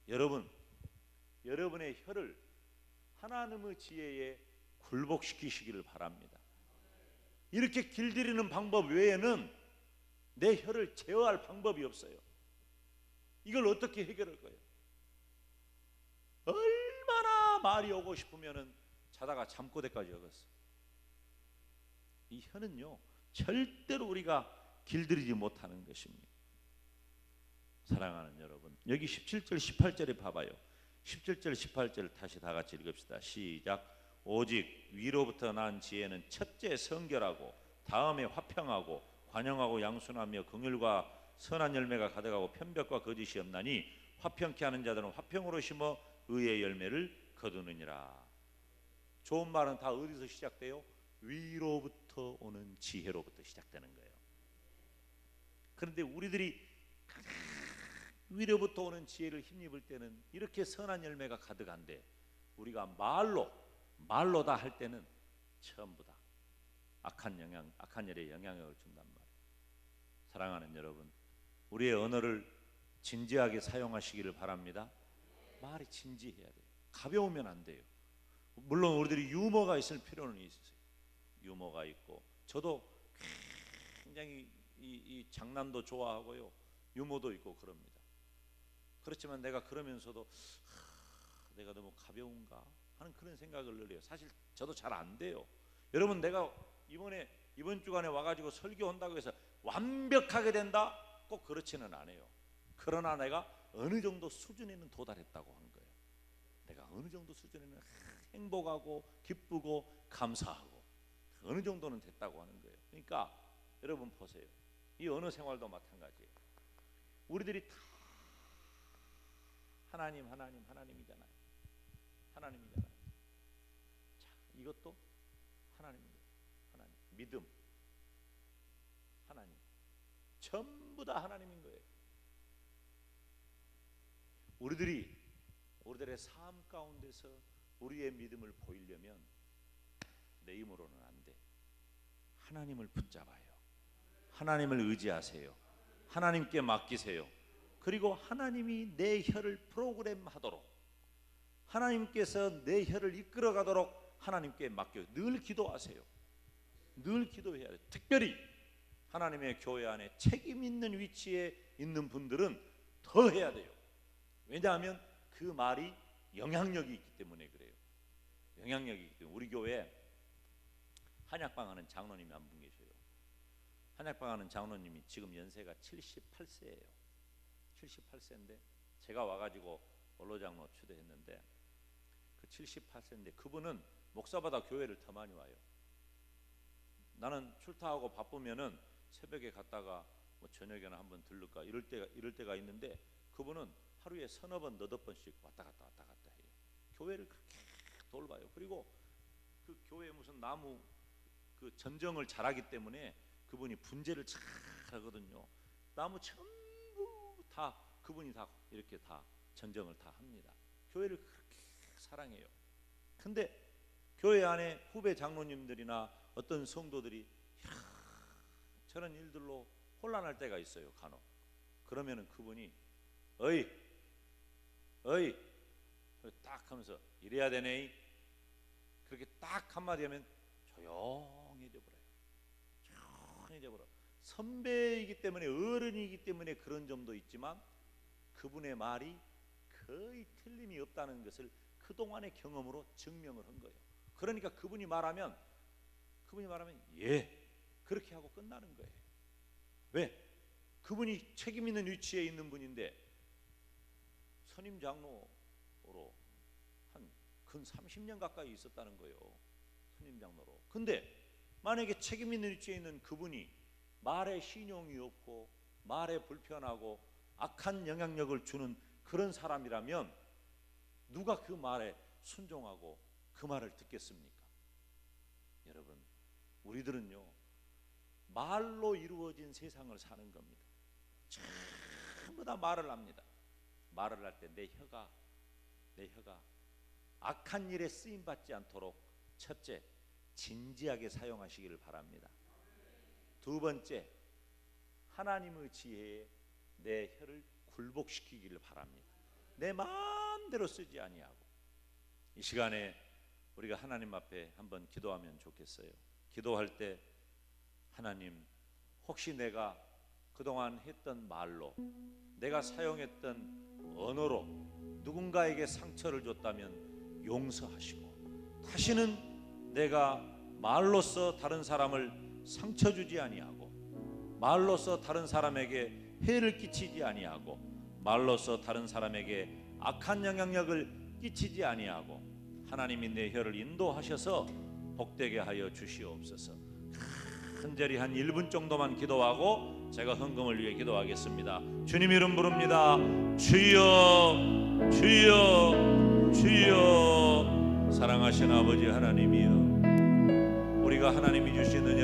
Speaker 1: 여러분, 여러분의 혀를 하나님의 지혜에 굴복시키시기를 바랍니다. 이렇게 길들이는 방법 외에는 내 혀를 제어할 방법이 없어요. 이걸 어떻게 해결할 거예요? 얼마나 말이 오고 싶으면은 자다가 잠꼬대까지 어겼어. 이 혀는요 절대로 우리가 길들이지 못하는 것입니다. 사랑하는 여러분, 여기 17절 18절에 봐봐요. 17절 18절 다시 다 같이 읽읍시다. 시작. 오직 위로부터 난 지혜는 첫째 성결하고 다음에 화평하고 관용하고 양순하며 긍휼과 선한 열매가 가득하고 편벽과 거짓이 없나니 화평케 하는 자들은 화평으로 심어 의의 열매를 거두느니라. 좋은 말은 다 어디서 시작돼요? 위로부터 오는 지혜로부터 시작되는 거예요. 그런데 우리들이 위로부터 오는 지혜를 힘입을 때는 이렇게 선한 열매가 가득한데 우리가 말로 다 할 때는 전부 다 악한 열의 영향력을 준단 말이에요. 사랑하는 여러분, 우리의 언어를 진지하게 사용하시기를 바랍니다. 말이 진지해야 돼요. 가벼우면 안 돼요. 물론 우리들이 유머가 있을 필요는 있어요. 유머가 있고, 저도 굉장히 이 장난도 좋아하고요, 유머도 있고 그럽니다. 그렇지만 내가 그러면서도 내가 너무 가벼운가 하는 그런 생각을 늘 해요. 사실 저도 잘 안 돼요. 여러분, 내가 이번 주간에 와가지고 설교한다고 해서 완벽하게 된다? 꼭 그렇지는 않아요. 그러나 내가 어느 정도 수준에는 도달했다고 하는 거예요. 내가 어느 정도 수준에는 행복하고 기쁘고 감사하고 어느 정도는 됐다고 하는 거예요. 그러니까 여러분 보세요. 이 언어 생활도 마찬가지예요. 우리들이 다 하나님이잖아요. 하나님이잖아요. 자, 이것도 하나님이에요. 하나님. 믿음, 하나님. 전부 다 하나님인 거예요. 우리들의 삶 가운데서 우리의 믿음을 보이려면 내 힘으로는 안 돼. 하나님을 붙잡아요. 하나님을 의지하세요. 하나님께 맡기세요. 그리고 하나님이 내 혀를 프로그램하도록, 하나님께서 내 혀를 이끌어가도록 하나님께 맡겨요. 늘 기도하세요. 늘 기도해야 돼요. 특별히 하나님의 교회 안에 책임 있는 위치에 있는 분들은 더 해야 돼요. 왜냐하면 그 말이 영향력이 있기 때문에 그래요. 영향력이 있기 때문에. 우리 교회에 한약방하는 장로님이 한 분 계셔요. 한약방하는 장로님이 지금 연세가 78세예요. 78세인데 제가 와가지고 원로장로 추대했는데 그 78세인데 그분은 목사보다 교회를 더 많이 와요. 나는 출타하고 바쁘면은 새벽에 갔다가 뭐 저녁에는 한번 들를까 이럴 때가 있는데 그분은 하루에 서너 번 너댓 번씩 왔다 갔다 해요. 교회를 그렇게 돌봐요. 그리고 그 교회 무슨 나무 그 전정을 잘하기 때문에 그분이 분재를 잘 하거든요. 나무 전부 다 그분이 다 이렇게 다 전정을 다 합니다. 교회를 그렇게 사랑해요. 근데 교회 안에 후배 장로님들이나 어떤 성도들이 저런 일들로 혼란할 때가 있어요. 간혹. 그러면은 그분이 어이 딱 하면서 이래야 되네. 그렇게 딱 한마디 하면 조용해져 버려요. 조용해져 버려. 선배이기 때문에, 어른이기 때문에 그런 점도 있지만 그분의 말이 거의 틀림이 없다는 것을 그동안의 경험으로 증명을 한 거예요. 그러니까 그분이 말하면 예 그렇게 하고 끝나는 거예요. 왜? 그분이 책임 있는 위치에 있는 분인데 선임 장로로 한 근 30년 가까이 있었다는 거예요. 선임 장로로. 근데 만약에 책임 있는 위치에 있는 그분이 말에 신용이 없고 말에 불편하고 악한 영향력을 주는 그런 사람이라면 누가 그 말에 순종하고 그 말을 듣겠습니까? 여러분, 우리들은요 말로 이루어진 세상을 사는 겁니다. 전부 다 말을 합니다. 말을 할 때 내 혀가 악한 일에 쓰임 받지 않도록 첫째, 진지하게 사용하시기를 바랍니다. 두 번째, 하나님의 지혜에 내 혀를 굴복시키기를 바랍니다. 내 마음대로 쓰지 아니하고. 이 시간에 우리가 하나님 앞에 한번 기도하면 좋겠어요. 기도할 때 하나님, 혹시 내가 그동안 했던 말로, 내가 사용했던 언어로 누군가에게 상처를 줬다면 용서하시고, 다시는 내가 말로써 다른 사람을 상처 주지 아니하고, 말로써 다른 사람에게 해를 끼치지 아니하고, 말로써 다른 사람에게 악한 영향력을 끼치지 아니하고, 하나님이 내 혀를 인도하셔서 복되게 하여 주시옵소서. 간절히 한 1분 정도만 기도하고 제가 헌금을 위해 기도하겠습니다. 주님 이름 부릅니다. 주여, 주여, 주여. 사랑하신 아버지 하나님이여, 우리가 하나님이 주시는